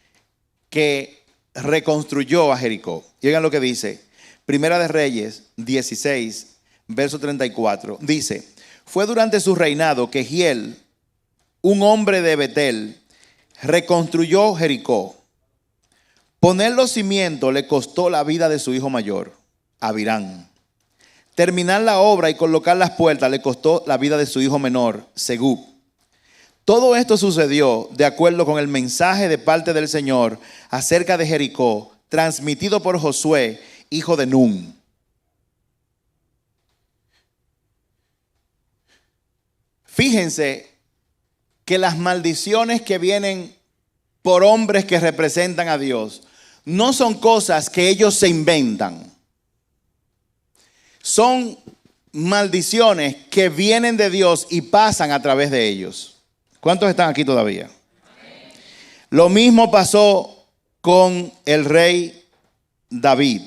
que reconstruyó a Jericó. Y oigan lo que dice. Primera de Reyes 16, verso 34. Dice, fue durante su reinado que Giel, un hombre de Betel, reconstruyó Jericó. Poner los cimientos le costó la vida de su hijo mayor, Abirán. Terminar la obra y colocar las puertas le costó la vida de su hijo menor, Segub. Todo esto sucedió de acuerdo con el mensaje de parte del Señor acerca de Jericó, transmitido por Josué, hijo de Nun. Fíjense que las maldiciones que vienen por hombres que representan a Dios no son cosas que ellos se inventan. Son maldiciones que vienen de Dios y pasan a través de ellos. ¿Cuántos están aquí todavía? Lo mismo pasó con el rey David.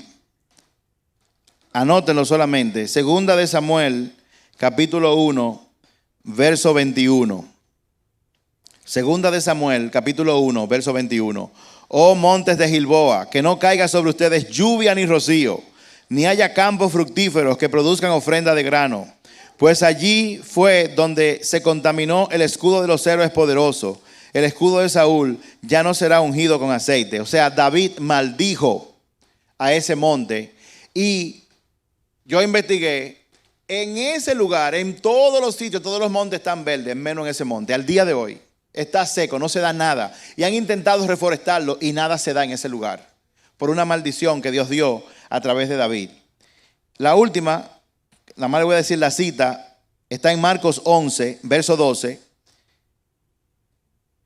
Anótenlo solamente. Segunda de Samuel, capítulo 1, verso 21. Segunda de Samuel, capítulo 1, verso 21. Oh montes de Gilboa, que no caiga sobre ustedes lluvia ni rocío, ni haya campos fructíferos que produzcan ofrenda de grano. Pues allí fue donde se contaminó el escudo de los héroes poderosos. El escudo de Saúl ya no será ungido con aceite. O sea, David maldijo a ese monte. Y yo investigué, en ese lugar, en todos los sitios, todos los montes están verdes, menos en ese monte. Al día de hoy está seco, no se da nada. Y han intentado reforestarlo y nada se da en ese lugar. Por una maldición que Dios dio a través de David. La última, nada más le voy a decir la cita, está en Marcos 11, verso 12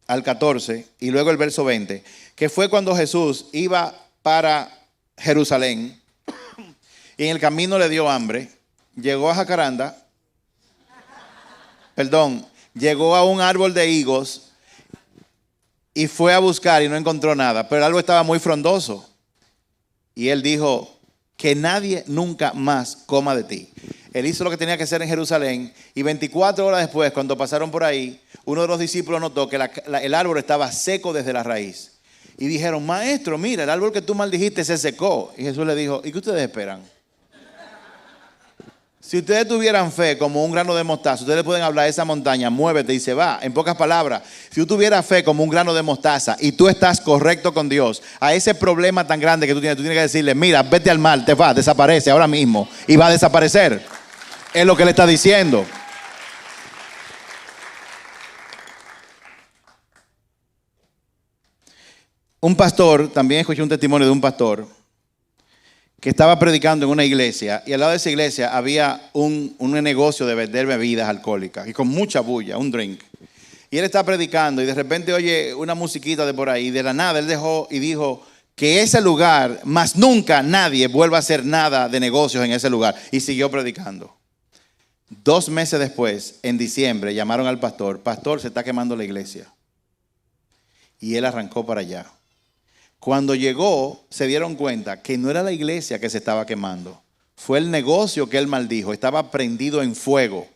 al 14, y luego el verso 20, que fue cuando Jesús iba para Jerusalén y en el camino le dio hambre, llegó a Jacaranda, llegó a un árbol de higos y fue a buscar y no encontró nada, pero el árbol estaba muy frondoso. Y él dijo, que nadie nunca más coma de ti. Él hizo lo que tenía que hacer en Jerusalén y 24 horas después, cuando pasaron por ahí, uno de los discípulos notó que el árbol estaba seco desde la raíz. Y dijeron, maestro, mira, el árbol que tú maldijiste se secó. Y Jesús le dijo, ¿y qué ustedes esperan? Si ustedes tuvieran fe como un grano de mostaza, ustedes le pueden hablar a esa montaña, muévete y se va. En pocas palabras, si tú tuvieras fe como un grano de mostaza y tú estás correcto con Dios, a ese problema tan grande que tú tienes que decirle, mira, vete al mar, te va, desaparece ahora mismo y va a desaparecer. Es lo que le está diciendo. Un pastor, también escuché un testimonio de un pastor que estaba predicando en una iglesia y al lado de esa iglesia había un negocio de vender bebidas alcohólicas y con mucha bulla, un drink. Y él estaba predicando y de repente oye una musiquita de por ahí y de la nada él dejó y dijo que ese lugar, más nunca nadie vuelva a hacer nada de negocios en ese lugar, y siguió predicando. 2 meses después, en diciembre, llamaron al pastor, pastor, se está quemando la iglesia. Y él arrancó para allá. Cuando llegó, se dieron cuenta que no era la iglesia que se estaba quemando. Fue el negocio que él maldijo. Estaba prendido en fuego.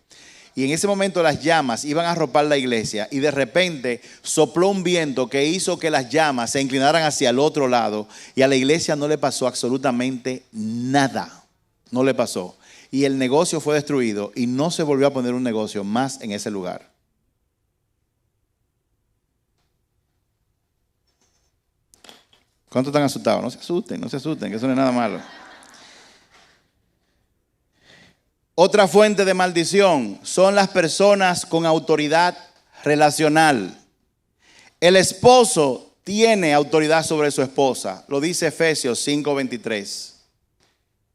Y en ese momento las llamas iban a arropar la iglesia. Y de repente sopló un viento que hizo que las llamas se inclinaran hacia el otro lado. Y a la iglesia no le pasó absolutamente nada. No le pasó. Y el negocio fue destruido. Y no se volvió a poner un negocio más en ese lugar. ¿Cuántos están asustados? No se asusten, que eso no es nada malo. Otra fuente de maldición son las personas con autoridad relacional. El esposo tiene autoridad sobre su esposa, lo dice Efesios 5:23.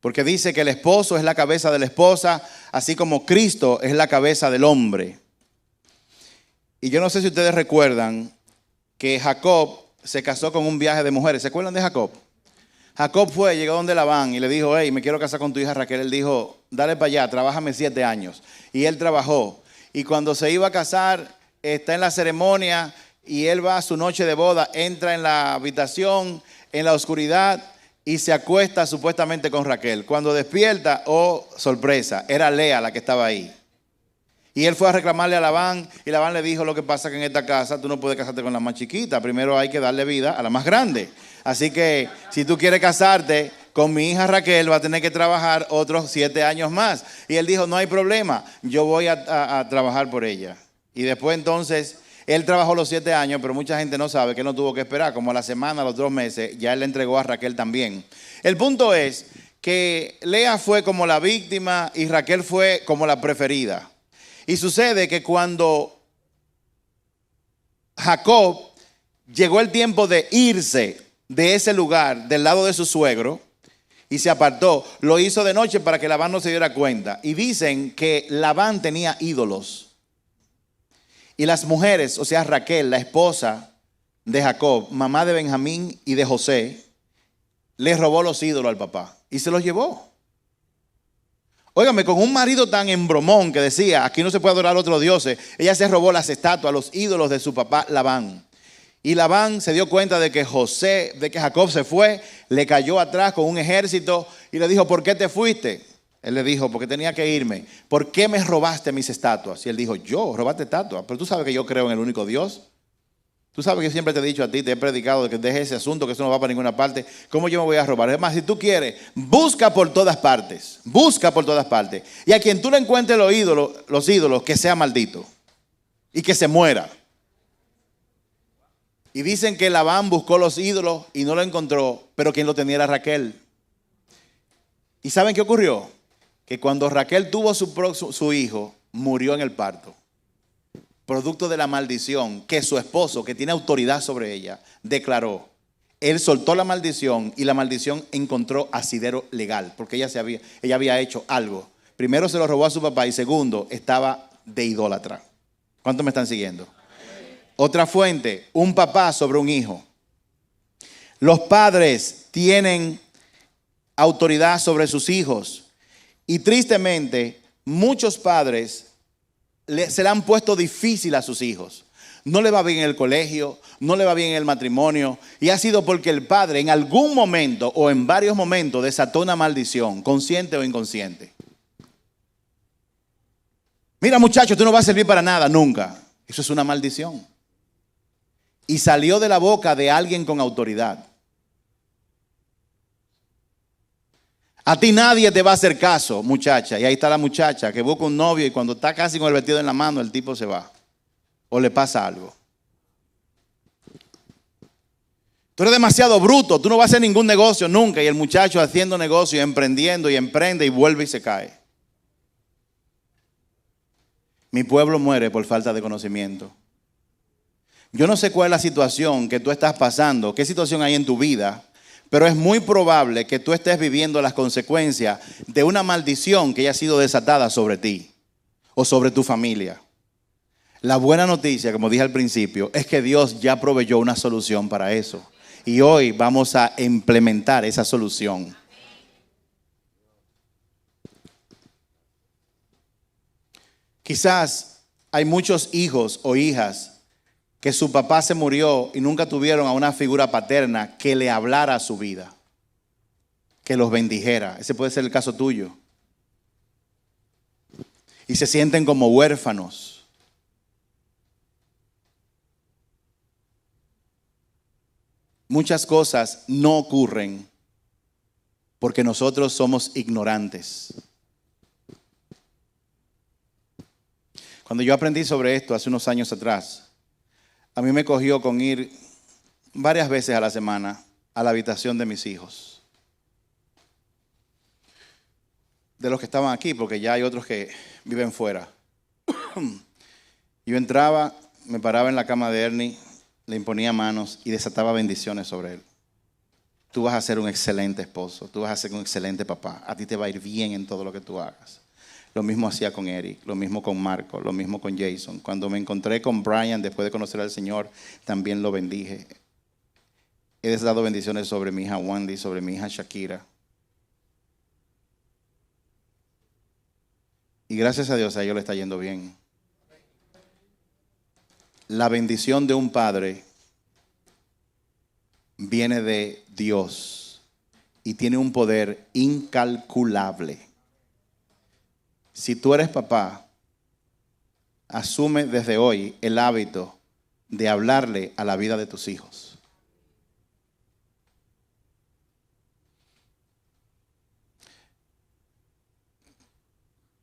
Porque dice que el esposo es la cabeza de la esposa, así como Cristo es la cabeza del hombre. Y yo no sé si ustedes recuerdan que Jacob se casó con un viaje de mujeres. ¿Se acuerdan de Jacob? Jacob llegó donde Labán y le dijo, hey, me quiero casar con tu hija Raquel. Él dijo, dale para allá, trabájame 7 años. Y él trabajó. Y cuando se iba a casar, está en la ceremonia y él va a su noche de boda, entra en la habitación, en la oscuridad y se acuesta supuestamente con Raquel. Cuando despierta, oh, sorpresa, era Lea la que estaba ahí. Y él fue a reclamarle a Labán y Labán le dijo, lo que pasa es que en esta casa tú no puedes casarte con la más chiquita, primero hay que darle vida a la más grande. Así que si tú quieres casarte con mi hija Raquel, va a tener que trabajar otros 7 años más. Y él dijo, no hay problema, yo voy a trabajar por ella. Y después entonces, él trabajó los 7 años, pero mucha gente no sabe que él no tuvo que esperar, como a la semana, a los 2 meses, ya él le entregó a Raquel también. El punto es que Lea fue como la víctima y Raquel fue como la preferida. Y sucede que cuando Jacob llegó el tiempo de irse de ese lugar, del lado de su suegro, y se apartó, lo hizo de noche para que Labán no se diera cuenta. Y dicen que Labán tenía ídolos. Y las mujeres, o sea Raquel, la esposa de Jacob, mamá de Benjamín y de José, le robó los ídolos al papá y se los llevó. Óigame, con un marido tan embromón que decía, aquí no se puede adorar a otros dioses, ella se robó las estatuas, los ídolos de su papá Labán. Y Labán se dio cuenta de que Jacob se fue, le cayó atrás con un ejército y le dijo, ¿por qué te fuiste? Él le dijo, porque tenía que irme. ¿Por qué me robaste mis estatuas? Y él dijo, yo, robaste estatuas, pero tú sabes que yo creo en el único Dios. Tú sabes que yo siempre te he dicho a ti, te he predicado de que dejes ese asunto, que eso no va para ninguna parte. ¿Cómo yo me voy a robar? Es más, si tú quieres, busca por todas partes. Busca por todas partes. Y a quien tú le encuentres los ídolos, que sea maldito. Y que se muera. Y dicen que Labán buscó los ídolos y no lo encontró, pero quien lo tenía era Raquel. ¿Y saben qué ocurrió? Que cuando Raquel tuvo su hijo, murió en el parto. Producto de la maldición que su esposo, que tiene autoridad sobre ella, declaró. Él soltó la maldición y la maldición encontró asidero legal, porque ella había hecho algo. Primero se lo robó a su papá y segundo, estaba de idólatra. ¿Cuántos me están siguiendo? Otra fuente, un papá sobre un hijo. Los padres tienen autoridad sobre sus hijos y tristemente muchos padres se le han puesto difícil a sus hijos. No le va bien en el colegio, no le va bien en el matrimonio. Y ha sido porque el padre en algún momento o en varios momentos desató una maldición, consciente o inconsciente. Mira muchacho, tú no vas a servir para nada, nunca. Eso es una maldición. Y salió de la boca de alguien con autoridad. A ti nadie te va a hacer caso, muchacha. Y ahí está la muchacha que busca un novio y cuando está casi con el vestido en la mano, el tipo se va. O le pasa algo. Tú eres demasiado bruto, tú no vas a hacer ningún negocio nunca. Y el muchacho haciendo negocio, emprendiendo y emprende y vuelve y se cae. Mi pueblo muere por falta de conocimiento. Yo no sé cuál es la situación que tú estás pasando, qué situación hay en tu vida. Pero es muy probable que tú estés viviendo las consecuencias de una maldición que haya sido desatada sobre ti o sobre tu familia. La buena noticia, como dije al principio, es que Dios ya proveyó una solución para eso. Y hoy vamos a implementar esa solución. Quizás hay muchos hijos o hijas que su papá se murió y nunca tuvieron a una figura paterna que le hablara a su vida, que los bendijera. Ese puede ser el caso tuyo. Y se sienten como huérfanos. Muchas cosas no ocurren porque nosotros somos ignorantes. Cuando yo aprendí sobre esto hace unos años atrás, a mí me cogió con ir varias veces a la semana a la habitación de mis hijos. De los que estaban aquí, porque ya hay otros que viven fuera. Yo entraba, me paraba en la cama de Ernie, le imponía manos y desataba bendiciones sobre él. tú vas a ser un excelente esposo, tú vas a ser un excelente papá, a ti te va a ir bien en todo lo que tú hagas. Lo mismo hacía con Eric, lo mismo con Marco, lo mismo con Jason. Cuando me encontré con Brian después de conocer al Señor, también lo bendije. He dado bendiciones sobre mi hija Wandy, sobre mi hija Shakira. Y gracias a Dios a ellos le está yendo bien. La bendición de un padre viene de Dios y tiene un poder incalculable. Si tú eres papá, asume desde hoy el hábito de hablarle a la vida de tus hijos.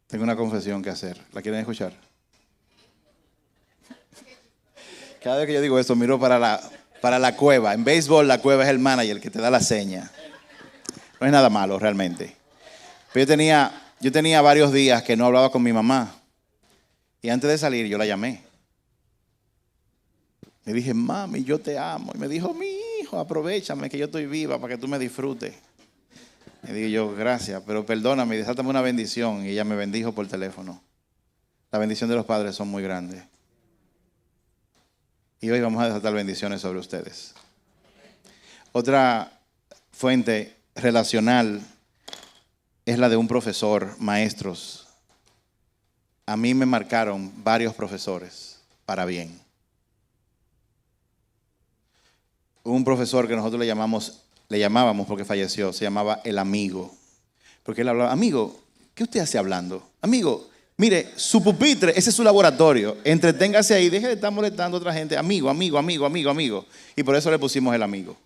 Tengo una confesión que hacer. ¿La quieren escuchar? Cada vez que yo digo esto, miro para la cueva. En béisbol, la cueva es el manager que te da la seña. No es nada malo realmente. Pero yo tenía varios días que no hablaba con mi mamá. Y antes de salir, yo la llamé. Le dije, mami, yo te amo. Y me dijo, mi hijo, aprovéchame que yo estoy viva para que tú me disfrutes. Le digo yo, gracias, pero perdóname, desátame una bendición. Y ella me bendijo por teléfono. La bendición de los padres son muy grandes. Y hoy vamos a desatar bendiciones sobre ustedes. Otra fuente relacional es la de un profesor, maestros. A mí me marcaron varios profesores para bien. Un profesor que nosotros le llamábamos porque falleció, se llamaba el amigo. Porque él hablaba, amigo, ¿qué usted hace hablando? Amigo, mire, su pupitre, ese es su laboratorio. Entreténgase ahí, deje de estar molestando a otra gente. Amigo, amigo, amigo, amigo, amigo. Y por eso le pusimos el amigo.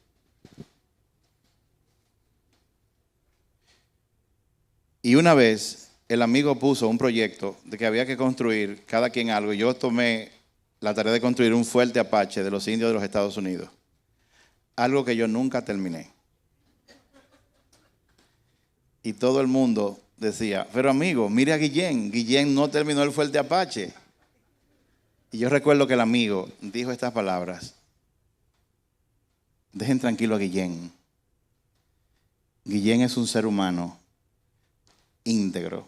Y una vez el amigo puso un proyecto de que había que construir cada quien algo. Y yo tomé la tarea de construir un fuerte Apache de los indios de los Estados Unidos. Algo que yo nunca terminé. Y todo el mundo decía, pero amigo, mire a Guillén. Guillén no terminó el fuerte Apache. Y yo recuerdo que el amigo dijo estas palabras. Dejen tranquilo a Guillén. Guillén es un ser humano íntegro.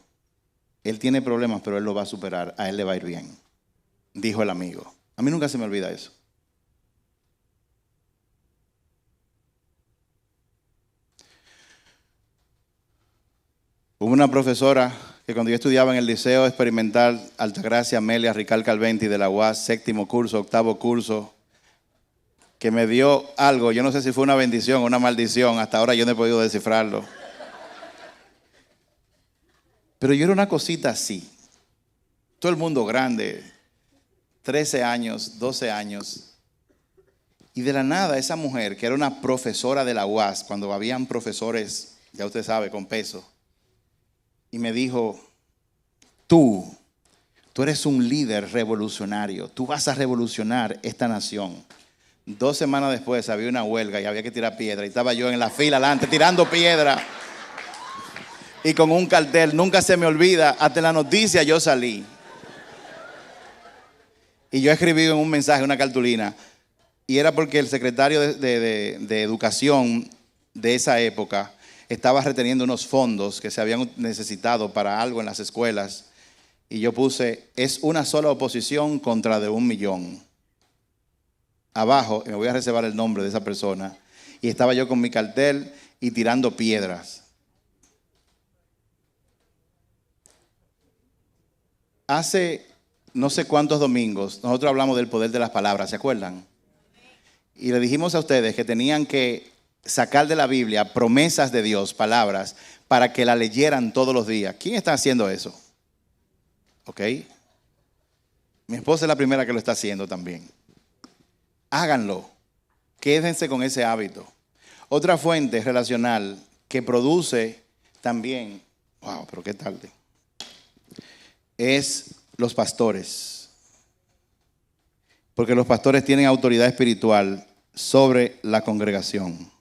Él tiene problemas, pero él lo va a superar. A él le va a ir bien. Dijo el amigo. A mí nunca se me olvida eso. Hubo una profesora que cuando yo estudiaba en el Liceo Experimental Altagracia Amelia Rical Calventi de la UAS, 7º curso, 8º curso, que me dio algo, yo no sé si fue una bendición o una maldición, hasta ahora yo no he podido descifrarlo. Pero yo era una cosita así. Todo el mundo grande, 13 años, 12 años. Y de la nada esa mujer, que era una profesora de la UAS, cuando habían profesores, ya usted sabe, con peso, y me dijo, tú eres un líder revolucionario, tú vas a revolucionar esta nación. 2 semanas después había una huelga y había que tirar piedra y estaba yo en la fila adelante tirando piedra y con un cartel, nunca se me olvida, hasta en la noticia yo salí. Y yo escribí en un mensaje, una cartulina, y era porque el secretario de Educación de esa época estaba reteniendo unos fondos que se habían necesitado para algo en las escuelas. Y yo puse, es una sola oposición contra de 1 millón. Abajo, me voy a reservar el nombre de esa persona. Y estaba yo con mi cartel y tirando piedras. Hace no sé cuántos domingos, nosotros hablamos del poder de las palabras, ¿se acuerdan? Y le dijimos a ustedes que tenían que sacar de la Biblia promesas de Dios, palabras, para que la leyeran todos los días. ¿Quién está haciendo eso? ¿Ok? Mi esposa es la primera que lo está haciendo también. Háganlo. Quédense con ese hábito. Otra fuente relacional que produce también, wow, pero qué tarde, es los pastores. Porque los pastores tienen autoridad espiritual sobre la congregación.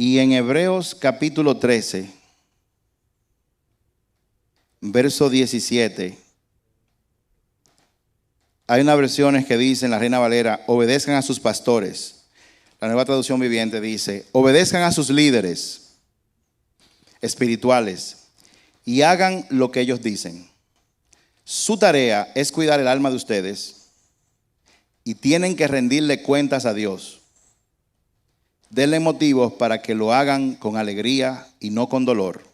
Y en Hebreos capítulo 13, verso 17, hay unas versiones que dicen, la Reina Valera, obedezcan a sus pastores, la Nueva Traducción Viviente dice: obedezcan a sus líderes espirituales y hagan lo que ellos dicen. Su tarea es cuidar el alma de ustedes y tienen que rendirle cuentas a Dios. Denle motivos para que lo hagan con alegría y no con dolor.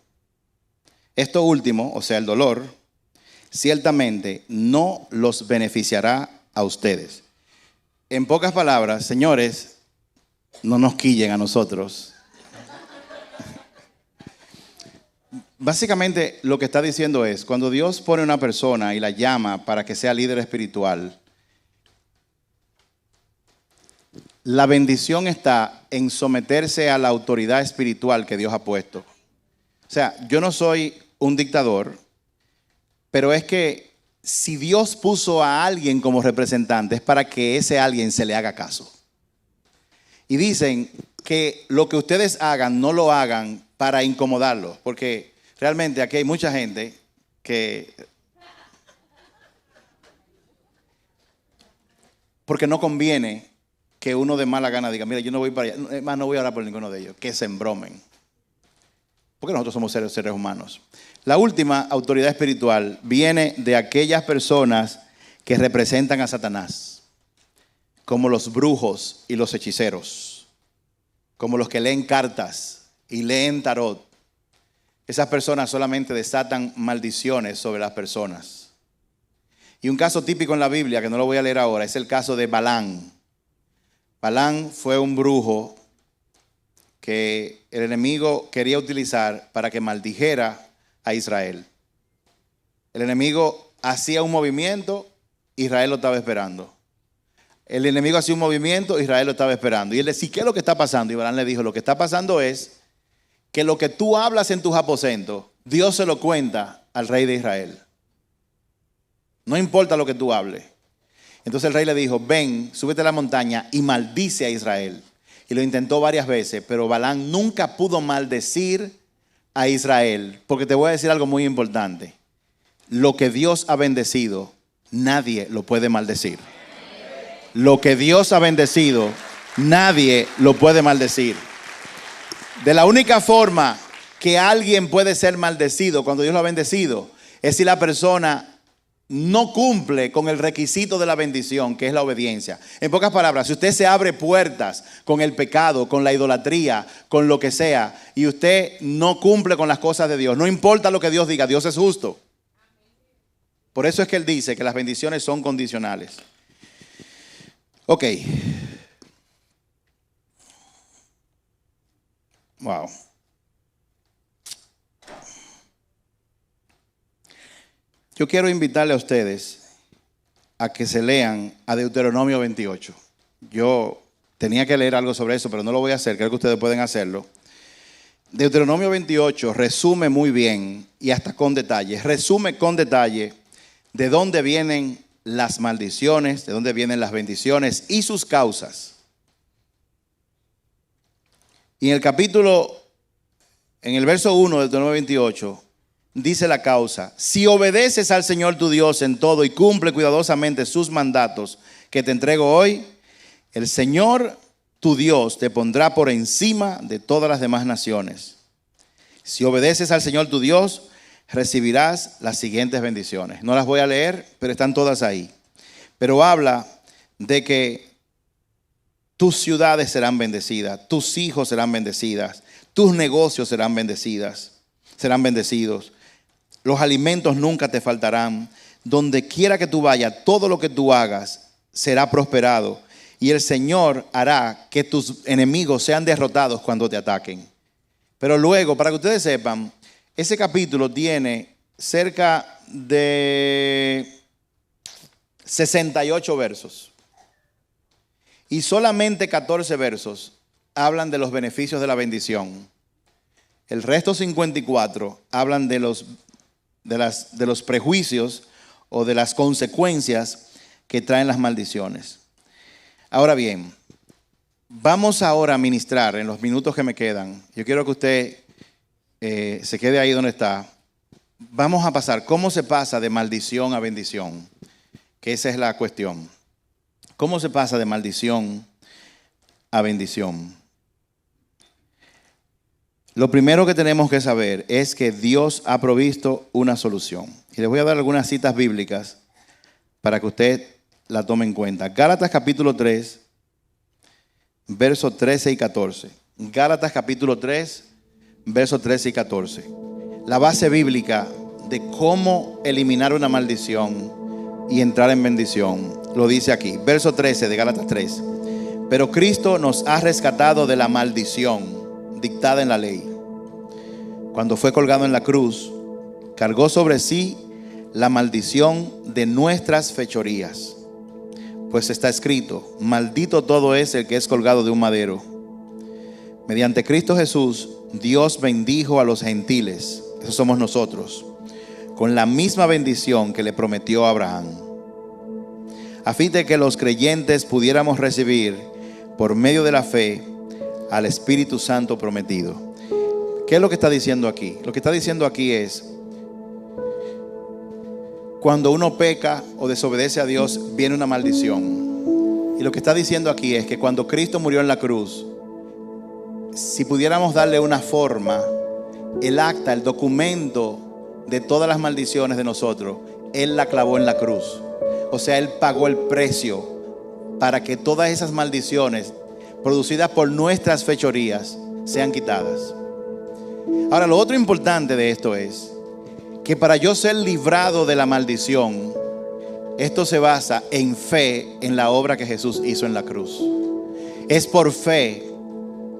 Esto último, o sea, el dolor, ciertamente no los beneficiará a ustedes. En pocas palabras, señores, no nos quillen a nosotros. Básicamente lo que está diciendo es, cuando Dios pone una persona y la llama para que sea líder espiritual, la bendición está en someterse a la autoridad espiritual que Dios ha puesto. O sea, yo no soy un dictador, pero es que si Dios puso a alguien como representante es para que ese alguien se le haga caso. Y dicen que lo que ustedes hagan no lo hagan para incomodarlos, porque realmente aquí hay mucha gente que, porque no conviene que uno de mala gana diga: mira, yo no voy para allá, más no voy a orar por ninguno de ellos, que se embromen. Porque nosotros somos seres humanos. La última autoridad espiritual viene de aquellas personas que representan a Satanás, como los brujos y los hechiceros, como los que leen cartas y leen tarot. Esas personas solamente desatan maldiciones sobre las personas. Y un caso típico en la Biblia, que no lo voy a leer ahora, es el caso de Balaam. Balaam fue un brujo que el enemigo quería utilizar para que maldijera a Israel. El enemigo hacía un movimiento, Israel lo estaba esperando. El enemigo hacía un movimiento, Israel lo estaba esperando. Y él decía: ¿qué es lo que está pasando? Y Balaam le dijo: lo que está pasando es que lo que tú hablas en tus aposentos, Dios se lo cuenta al rey de Israel. No importa lo que tú hables. Entonces el rey le dijo: ven, súbete a la montaña y maldice a Israel. Y lo intentó varias veces, pero Balaam nunca pudo maldecir a Israel. Porque te voy a decir algo muy importante. Lo que Dios ha bendecido, nadie lo puede maldecir. Lo que Dios ha bendecido, nadie lo puede maldecir. De la única forma que alguien puede ser maldecido cuando Dios lo ha bendecido es si la persona no cumple con el requisito de la bendición, que es la obediencia. En pocas palabras, si usted se abre puertas con el pecado, con la idolatría, con lo que sea, y usted no cumple con las cosas de Dios, no importa lo que Dios diga, Dios es justo. Por eso es que Él dice que las bendiciones son condicionales. Ok. Wow. Yo quiero invitarle a ustedes a que se lean a Deuteronomio 28. Yo tenía que leer algo sobre eso, pero no lo voy a hacer. Creo que ustedes pueden hacerlo. Deuteronomio 28 resume muy bien y hasta con detalle. Resume con detalle de dónde vienen las maldiciones, de dónde vienen las bendiciones y sus causas. Y en el verso 1 del Deuteronomio 28, dice la causa: si obedeces al Señor tu Dios en todo y cumple cuidadosamente sus mandatos que te entrego hoy, el Señor tu Dios te pondrá por encima de todas las demás naciones. Si obedeces al Señor tu Dios, recibirás las siguientes bendiciones. No las voy a leer, pero están todas ahí. Pero habla de que tus ciudades serán bendecidas, tus hijos serán bendecidas, tus negocios serán bendecidos. Los alimentos nunca te faltarán. Donde quiera que tú vayas, todo lo que tú hagas será prosperado. Y el Señor hará que tus enemigos sean derrotados cuando te ataquen. Pero luego, para que ustedes sepan, ese capítulo tiene cerca de 68 versos. Y solamente 14 versos hablan de los beneficios de la bendición. El resto 54 hablan de los prejuicios o de las consecuencias que traen las maldiciones. Ahora bien, vamos ahora a ministrar en los minutos que me quedan. Yo quiero que usted se quede ahí donde está. Vamos a pasar, ¿cómo se pasa de maldición a bendición? Que esa es la cuestión. ¿Cómo se pasa de maldición a bendición. Lo primero que tenemos que saber es que Dios ha provisto una solución. Y les voy a dar algunas citas bíblicas para que usted la tome en cuenta. Gálatas capítulo 3, versos 13 y 14. Gálatas capítulo 3, versos 13 y 14. La base bíblica de cómo eliminar una maldición y entrar en bendición. Lo dice aquí, verso 13 de Gálatas 3. Pero Cristo nos ha rescatado de la maldición dictada en la ley. Cuando fue colgado en la cruz, cargó sobre sí la maldición de nuestras fechorías. Pues está escrito: maldito todo es el que es colgado de un madero. Mediante Cristo Jesús, Dios bendijo a los gentiles, esos somos nosotros, con la misma bendición que le prometió a Abraham, a fin de que los creyentes pudiéramos recibir, por medio de la fe, al Espíritu Santo prometido. ¿Qué es lo que está diciendo aquí? Lo que está diciendo aquí es: cuando uno peca o desobedece a Dios, viene una maldición. Y lo que está diciendo aquí es que cuando Cristo murió en la cruz, si pudiéramos darle una forma, el acta, el documento de todas las maldiciones de nosotros, Él la clavó en la cruz. O sea, Él pagó el precio para que todas esas maldiciones producidas por nuestras fechorías sean quitadas. Ahora, lo otro importante de esto es que para yo ser librado de la maldición, esto se basa en fe en la obra que Jesús hizo en la cruz. Es por fe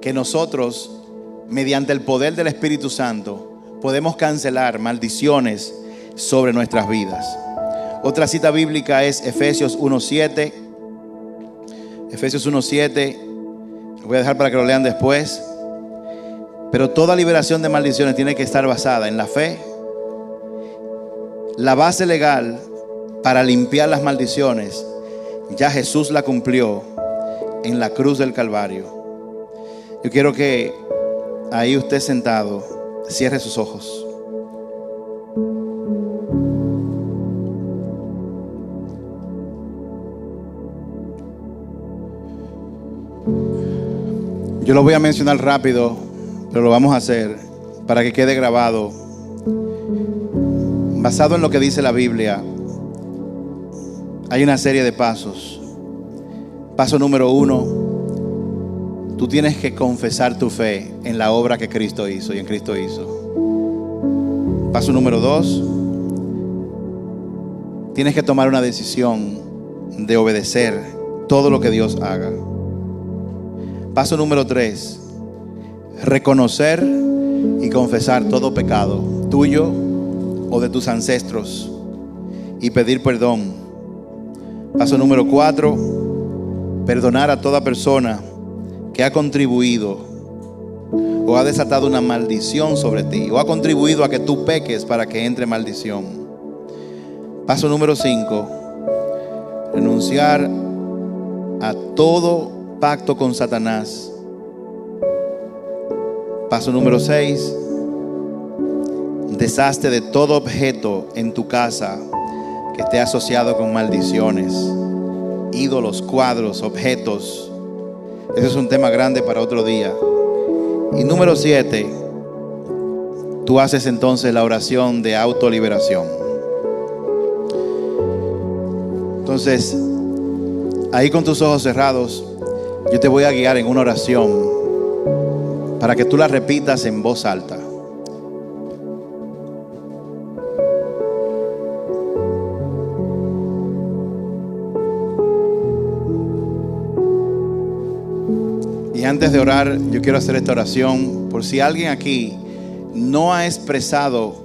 que nosotros, mediante el poder del Espíritu Santo, podemos cancelar maldiciones sobre nuestras vidas. Otra cita bíblica es Efesios 1:7. Efesios 1:7. Lo voy a dejar para que lo lean después. Pero toda liberación de maldiciones tiene que estar basada en la fe. La base legal para limpiar las maldiciones, ya Jesús la cumplió en la cruz del Calvario. Yo quiero que ahí usted sentado cierre sus ojos. Yo lo voy a mencionar rápido, pero lo vamos a hacer para que quede grabado. Basado en lo que dice la Biblia, hay una serie de pasos. Paso número 1, tú tienes que confesar tu fe en la obra que Cristo hizo y en Cristo hizo. Paso número 2, tienes que tomar una decisión de obedecer todo lo que Dios haga. Paso número 3, reconocer y confesar todo pecado tuyo o de tus ancestros y pedir perdón. Paso número 4, perdonar a toda persona que ha contribuido o ha desatado una maldición sobre ti o ha contribuido a que tú peques para que entre maldición. Paso número 5, renunciar a todo pacto con Satanás. Paso número 6, deshazte de todo objeto en tu casa que esté asociado con maldiciones, ídolos, cuadros, objetos. Ese es un tema grande para otro día. Y número 7, tú haces entonces la oración de autoliberación. Entonces, ahí con tus ojos cerrados, yo te voy a guiar en una oración para que tú la repitas en voz alta. Y antes de orar, yo quiero hacer esta oración por si alguien aquí no ha expresado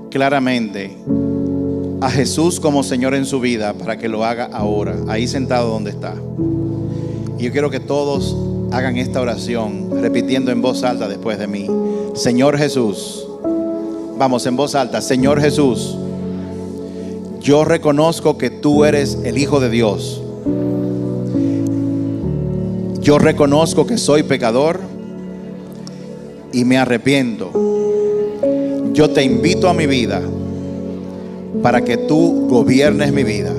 claramente a Jesús como Señor en su vida, para que lo haga ahora, ahí sentado donde está. Y yo quiero que todos hagan esta oración repitiendo en voz alta después de mí. Señor Jesús, vamos en voz alta. Señor Jesús, yo reconozco que tú eres el Hijo de Dios. Yo reconozco que soy pecador y me arrepiento. Yo te invito a mi vida para que tú gobiernes mi vida.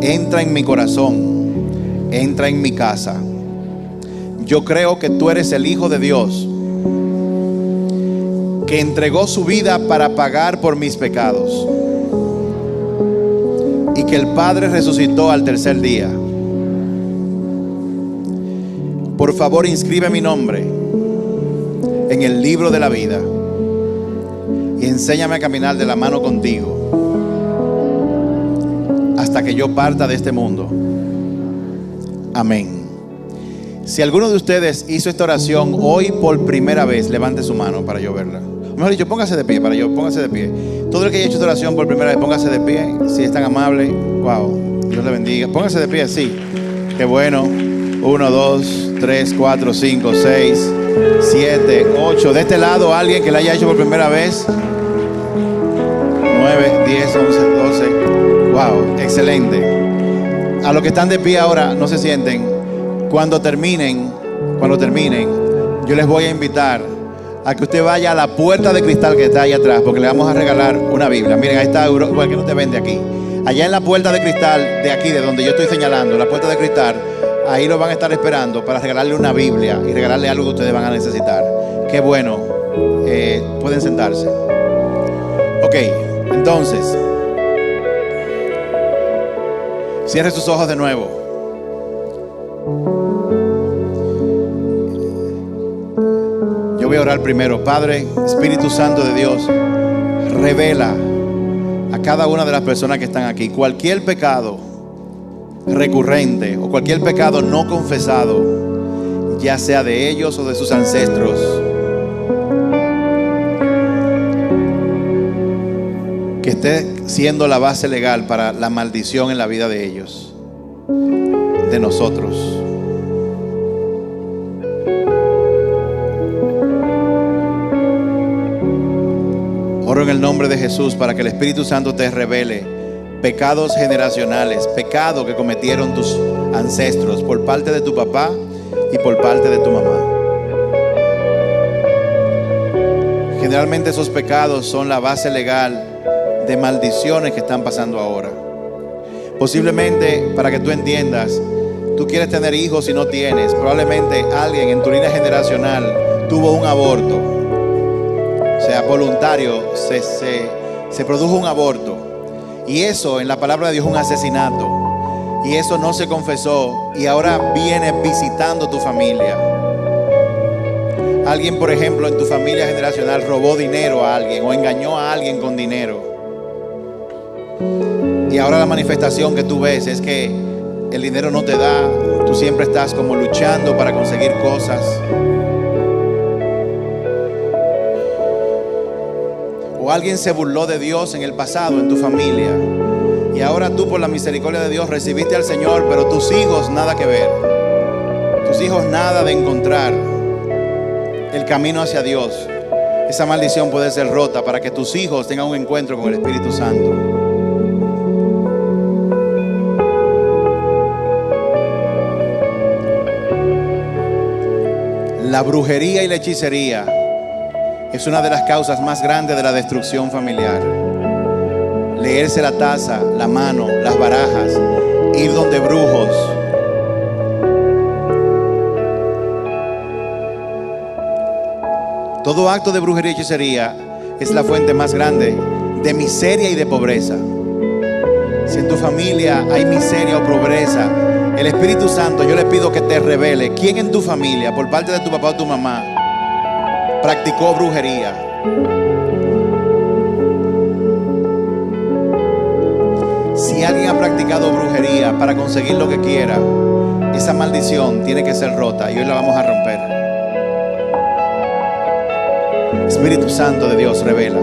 Entra en mi corazón, entra en mi casa, yo creo que tú eres el Hijo de Dios, que entregó su vida para pagar por mis pecados, y que el Padre resucitó al tercer día. Por favor, inscribe mi nombre en el libro de la vida y enséñame a caminar de la mano contigo hasta que yo parta de este mundo. Amén. Si alguno de ustedes hizo esta oración hoy por primera vez, levante su mano para yo verla. Mejor dicho, póngase de pie póngase de pie. Todo el que haya hecho esta oración por primera vez, póngase de pie. Si es tan amable, wow, Dios le bendiga. Póngase de pie, sí. Qué bueno. 1, 2, 3, 4, 5, 6, 7, 8. De este lado, alguien que la haya hecho por primera vez. 9, 10, 11, 12. Wow, excelente. A los que están de pie ahora, no se sienten. Cuando terminen, yo les voy a invitar a que usted vaya a la puerta de cristal que está ahí atrás, porque le vamos a regalar una Biblia. Miren, ahí está, bueno, que no te vende aquí. Allá en la puerta de cristal de aquí, de donde yo estoy señalando, la puerta de cristal, ahí lo van a estar esperando para regalarle una Biblia y regalarle algo que ustedes van a necesitar. Qué bueno. Pueden sentarse. Ok, entonces, cierre sus ojos de nuevo. Yo voy a orar primero. Padre, Espíritu Santo de Dios, revela a cada una de las personas que están aquí cualquier pecado recurrente o cualquier pecado no confesado, ya sea de ellos o de sus ancestros, que esté siendo la base legal para la maldición en la vida de ellos, de nosotros. Oro en el nombre de Jesús para que el Espíritu Santo te revele pecados generacionales, pecados que cometieron tus ancestros por parte de tu papá y por parte de tu mamá. Generalmente esos pecados son la base legal de maldiciones que están pasando ahora. Posiblemente, para que tú entiendas, tú quieres tener hijos y no tienes. Probablemente alguien en tu línea generacional tuvo un aborto, o sea, voluntario, se produjo un aborto. Y eso en la palabra de Dios es un asesinato. Y eso no se confesó y ahora viene visitando tu familia. Alguien, por ejemplo, en tu familia generacional robó dinero a alguien o engañó a alguien con dinero. Y ahora la manifestación que tú ves es que el dinero no te da. Tú siempre estás como luchando para conseguir cosas. O alguien se burló de Dios en el pasado en tu familia y ahora tú, por la misericordia de Dios, recibiste al Señor, pero tus hijos nada que ver. Tus hijos nada de encontrar el camino hacia Dios. Esa maldición puede ser rota para que tus hijos tengan un encuentro con el Espíritu Santo. La brujería y la hechicería es una de las causas más grandes de la destrucción familiar. Leerse la taza, la mano, las barajas, ir donde brujos. Todo acto de brujería y hechicería es la fuente más grande de miseria y de pobreza. Si en tu familia hay miseria o pobreza, el Espíritu Santo, yo le pido que te revele quién en tu familia, por parte de tu papá o tu mamá, practicó brujería. Si alguien ha practicado brujería para conseguir lo que quiera, esa maldición tiene que ser rota y hoy la vamos a romper. Espíritu Santo de Dios, revela.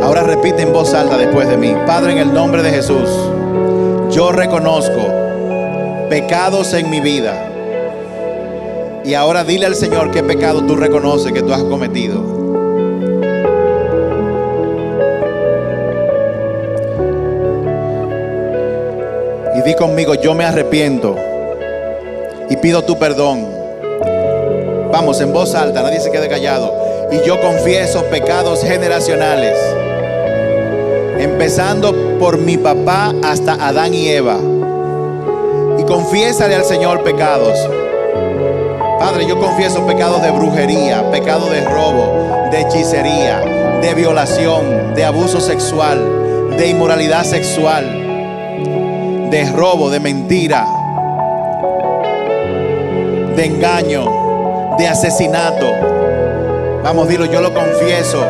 Ahora repite en voz alta después de mí. Padre, en el nombre de Jesús, yo reconozco pecados en mi vida. Y ahora dile al Señor qué pecado tú reconoces que tú has cometido. Y di conmigo, yo me arrepiento y pido tu perdón. Vamos, en voz alta, nadie se quede callado. Y yo confieso pecados generacionales, empezando por mi papá hasta Adán y Eva. Y confiésale al Señor pecados. Padre, yo confieso pecados de brujería, pecados de robo, de hechicería, de violación, de abuso sexual, de inmoralidad sexual, de robo, de mentira, de engaño, de asesinato. Vamos, dilo, yo lo confieso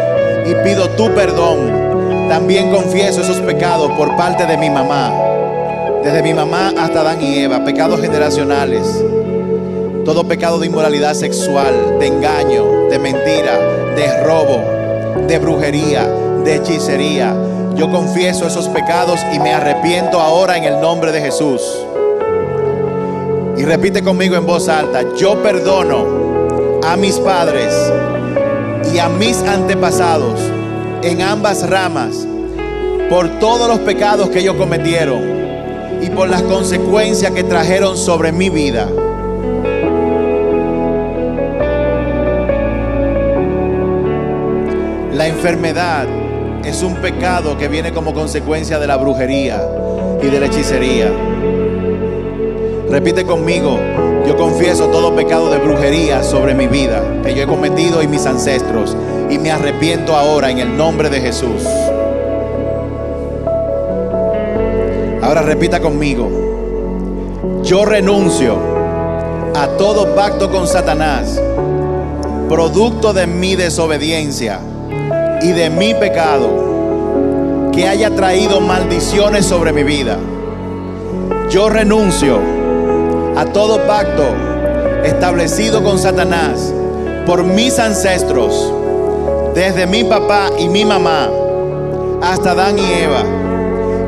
y pido tu perdón. También confieso esos pecados por parte de mi mamá, desde mi mamá hasta Adán y Eva, pecados generacionales. Todo pecado de inmoralidad sexual, de engaño, de mentira, de robo, de brujería, de hechicería. Yo confieso esos pecados y me arrepiento ahora en el nombre de Jesús. Y repite conmigo en voz alta: yo perdono a mis padres y a mis antepasados en ambas ramas por todos los pecados que ellos cometieron y por las consecuencias que trajeron sobre mi vida. La enfermedad es un pecado que viene como consecuencia de la brujería y de la hechicería. Repite conmigo: yo confieso todo pecado de brujería sobre mi vida que yo he cometido y mis ancestros, y me arrepiento ahora en el nombre de Jesús. Ahora repita conmigo: yo renuncio a todo pacto con Satanás, producto de mi desobediencia y de mi pecado, que haya traído maldiciones sobre mi vida. Yo renuncio a todo pacto establecido con Satanás por mis ancestros, desde mi papá y mi mamá hasta Adán y Eva.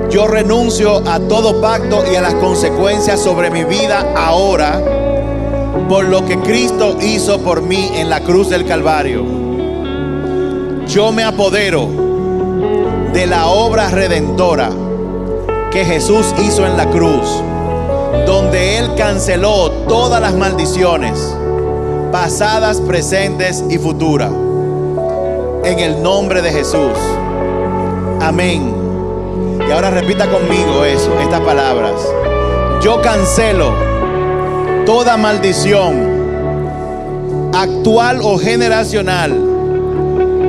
Yo renuncio a todo pacto y a las consecuencias sobre mi vida ahora, por lo que Cristo hizo por mí en la cruz del Calvario. Yo me apodero de la obra redentora que Jesús hizo en la cruz, donde Él canceló todas las maldiciones, pasadas, presentes y futuras, en el nombre de Jesús. Amén. Y ahora repita conmigo estas palabras: yo cancelo toda maldición actual o generacional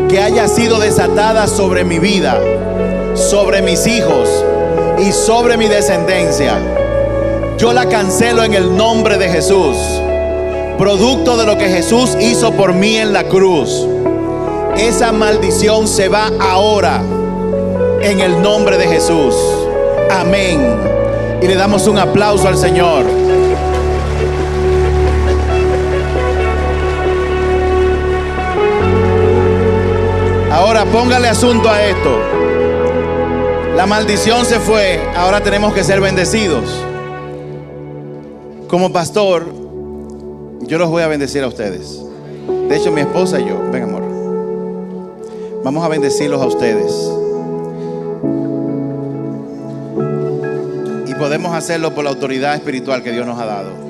que haya sido desatada sobre mi vida, sobre mis hijos y sobre mi descendencia. Yo la cancelo en el nombre de Jesús, producto de lo que Jesús hizo por mí en la cruz. Esa maldición se va ahora en el nombre de Jesús. Amén. Y le damos un aplauso al Señor. Ahora póngale asunto a esto. La maldición se fue, ahora tenemos que ser bendecidos. Como pastor, yo los voy a bendecir a ustedes. De hecho, mi esposa y yo, ven amor, vamos a bendecirlos a ustedes. Y podemos hacerlo por la autoridad espiritual que Dios nos ha dado.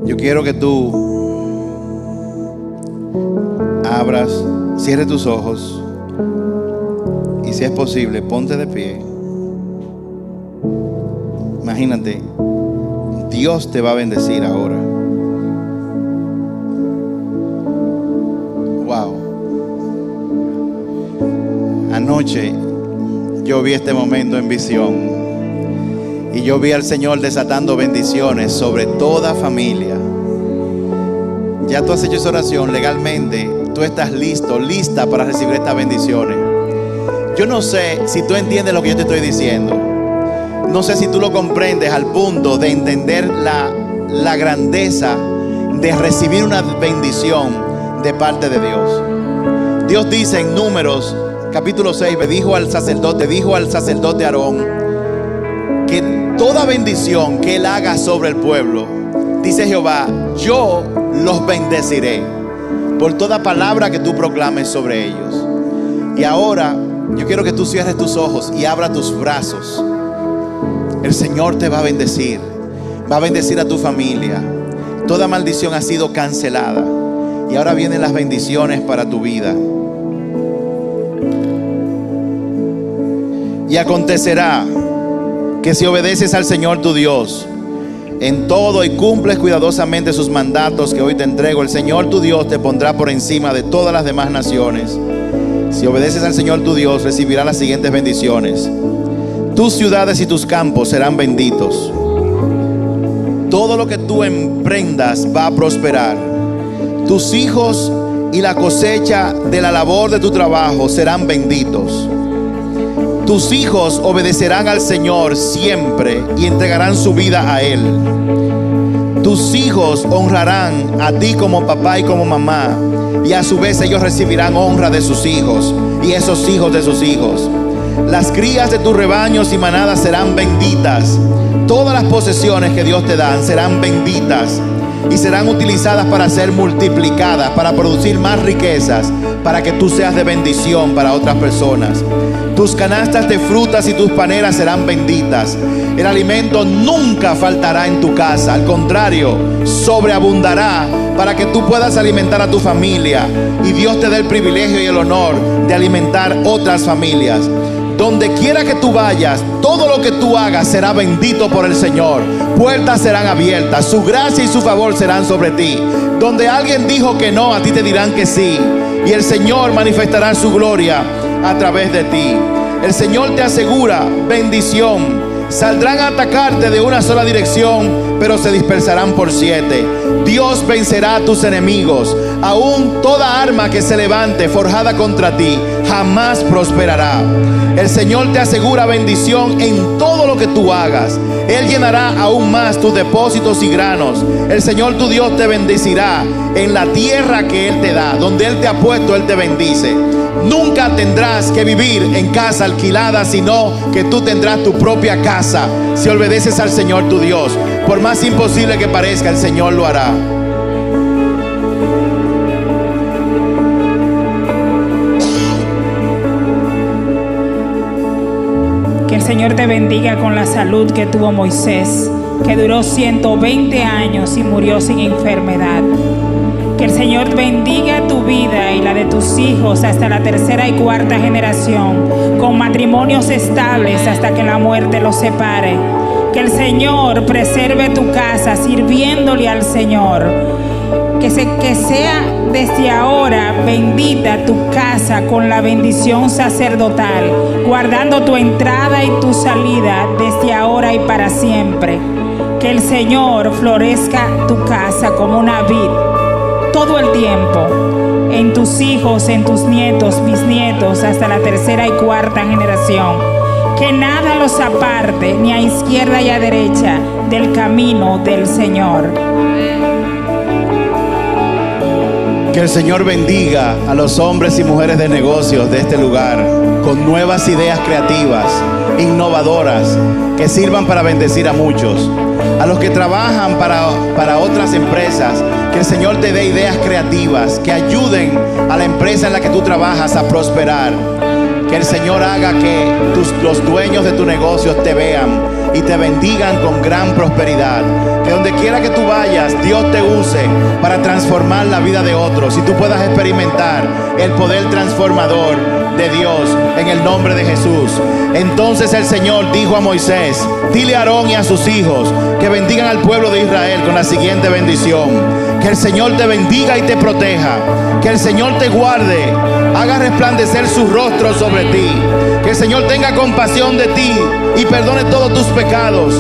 Yo quiero que tú abras, cierre tus ojos y, si es posible, ponte de pie. Imagínate, Dios te va a bendecir ahora. Wow. Anoche yo vi este momento en visión. Y yo vi al Señor desatando bendiciones sobre toda familia. Ya tú has hecho esa oración legalmente. Tú estás listo, lista para recibir estas bendiciones. Yo no sé si tú entiendes lo que yo te estoy diciendo. No sé si tú lo comprendes al punto de entender la grandeza de recibir una bendición de parte de Dios. Dios dice en Números capítulo 6, dijo al sacerdote Aarón, que toda bendición que él haga sobre el pueblo, dice Jehová, yo los bendeciré por toda palabra que tú proclames sobre ellos. Y ahora yo quiero que tú cierres tus ojos y abra tus brazos. El Señor te va a bendecir a tu familia. Toda maldición ha sido cancelada. Y ahora vienen las bendiciones para tu vida. Y acontecerá que si obedeces al Señor tu Dios en todo y cumples cuidadosamente sus mandatos que hoy te entrego, el Señor tu Dios te pondrá por encima de todas las demás naciones. Si obedeces al Señor tu Dios, recibirás las siguientes bendiciones. Tus ciudades y tus campos serán benditos. Todo lo que tú emprendas va a prosperar. Tus hijos y la cosecha de la labor de tu trabajo serán benditos. Tus hijos obedecerán al Señor siempre y entregarán su vida a Él. Tus hijos honrarán a ti como papá y como mamá, y a su vez ellos recibirán honra de sus hijos y esos hijos de sus hijos. Las crías de tus rebaños y manadas serán benditas. Todas las posesiones que Dios te da serán benditas y serán utilizadas para ser multiplicadas, para producir más riquezas, para que tú seas de bendición para otras personas. Tus canastas de frutas y tus paneras serán benditas. El alimento nunca faltará en tu casa, al contrario, sobreabundará para que tú puedas alimentar a tu familia y Dios te dé el privilegio y el honor de alimentar otras familias. Donde quiera que tú vayas, todo lo que tú hagas será bendito por el Señor. Puertas serán abiertas, su gracia y su favor serán sobre ti. Donde alguien dijo que no, a ti te dirán que sí. Y el Señor manifestará su gloria a través de ti. El Señor te asegura bendición. Saldrán a atacarte de una sola dirección, pero se dispersarán por 7. Dios vencerá a tus enemigos. Aún toda arma que se levante forjada contra ti jamás prosperará. El Señor te asegura bendición en todo lo que tú hagas. Él llenará aún más tus depósitos y granos. El Señor tu Dios te bendecirá en la tierra que Él te da. Donde Él te ha puesto, Él te bendice. Nunca tendrás que vivir en casa alquilada, sino que tú tendrás tu propia casa si obedeces al Señor tu Dios. Por más imposible que parezca, el Señor lo hará. Que el Señor te bendiga con la salud que tuvo Moisés, que duró 120 años y murió sin enfermedad. Que el Señor bendiga tu vida y la de tus hijos hasta la 3ª y 4ª generación, con matrimonios estables hasta que la muerte los separe. Que el Señor preserve tu casa sirviéndole al Señor. Que sea desde ahora bendita tu casa con la bendición sacerdotal, guardando tu entrada y tu salida desde ahora y para siempre. Que el Señor florezca tu casa como una vid todo el tiempo, en tus hijos, en tus nietos, bisnietos, hasta la 3ª y 4ª generación. Que nada los aparte, ni a izquierda y a derecha, del camino del Señor. Que el Señor bendiga a los hombres y mujeres de negocios de este lugar con nuevas ideas creativas, innovadoras, que sirvan para bendecir a muchos. A los que trabajan para otras empresas, que el Señor te dé ideas creativas que ayuden a la empresa en la que tú trabajas a prosperar. Que el Señor haga que los dueños de tu negocio te vean y te bendigan con gran prosperidad. Que donde quiera que tú vayas, Dios te use para transformar la vida de otros y tú puedas experimentar el poder transformador de Dios en el nombre de Jesús. Entonces el Señor dijo a Moisés: dile a Aarón y a sus hijos que bendigan al pueblo de Israel con la siguiente bendición. Que el Señor te bendiga y te proteja. Que el Señor te guarde, haga resplandecer su rostro sobre ti. Que el Señor tenga compasión de ti y perdone todos tus pecados.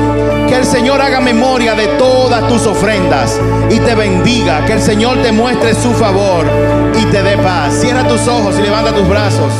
Que el Señor haga memoria de todas tus ofrendas y te bendiga. Que el Señor te muestre su favor y te dé paz. Cierra tus ojos y levanta tus brazos.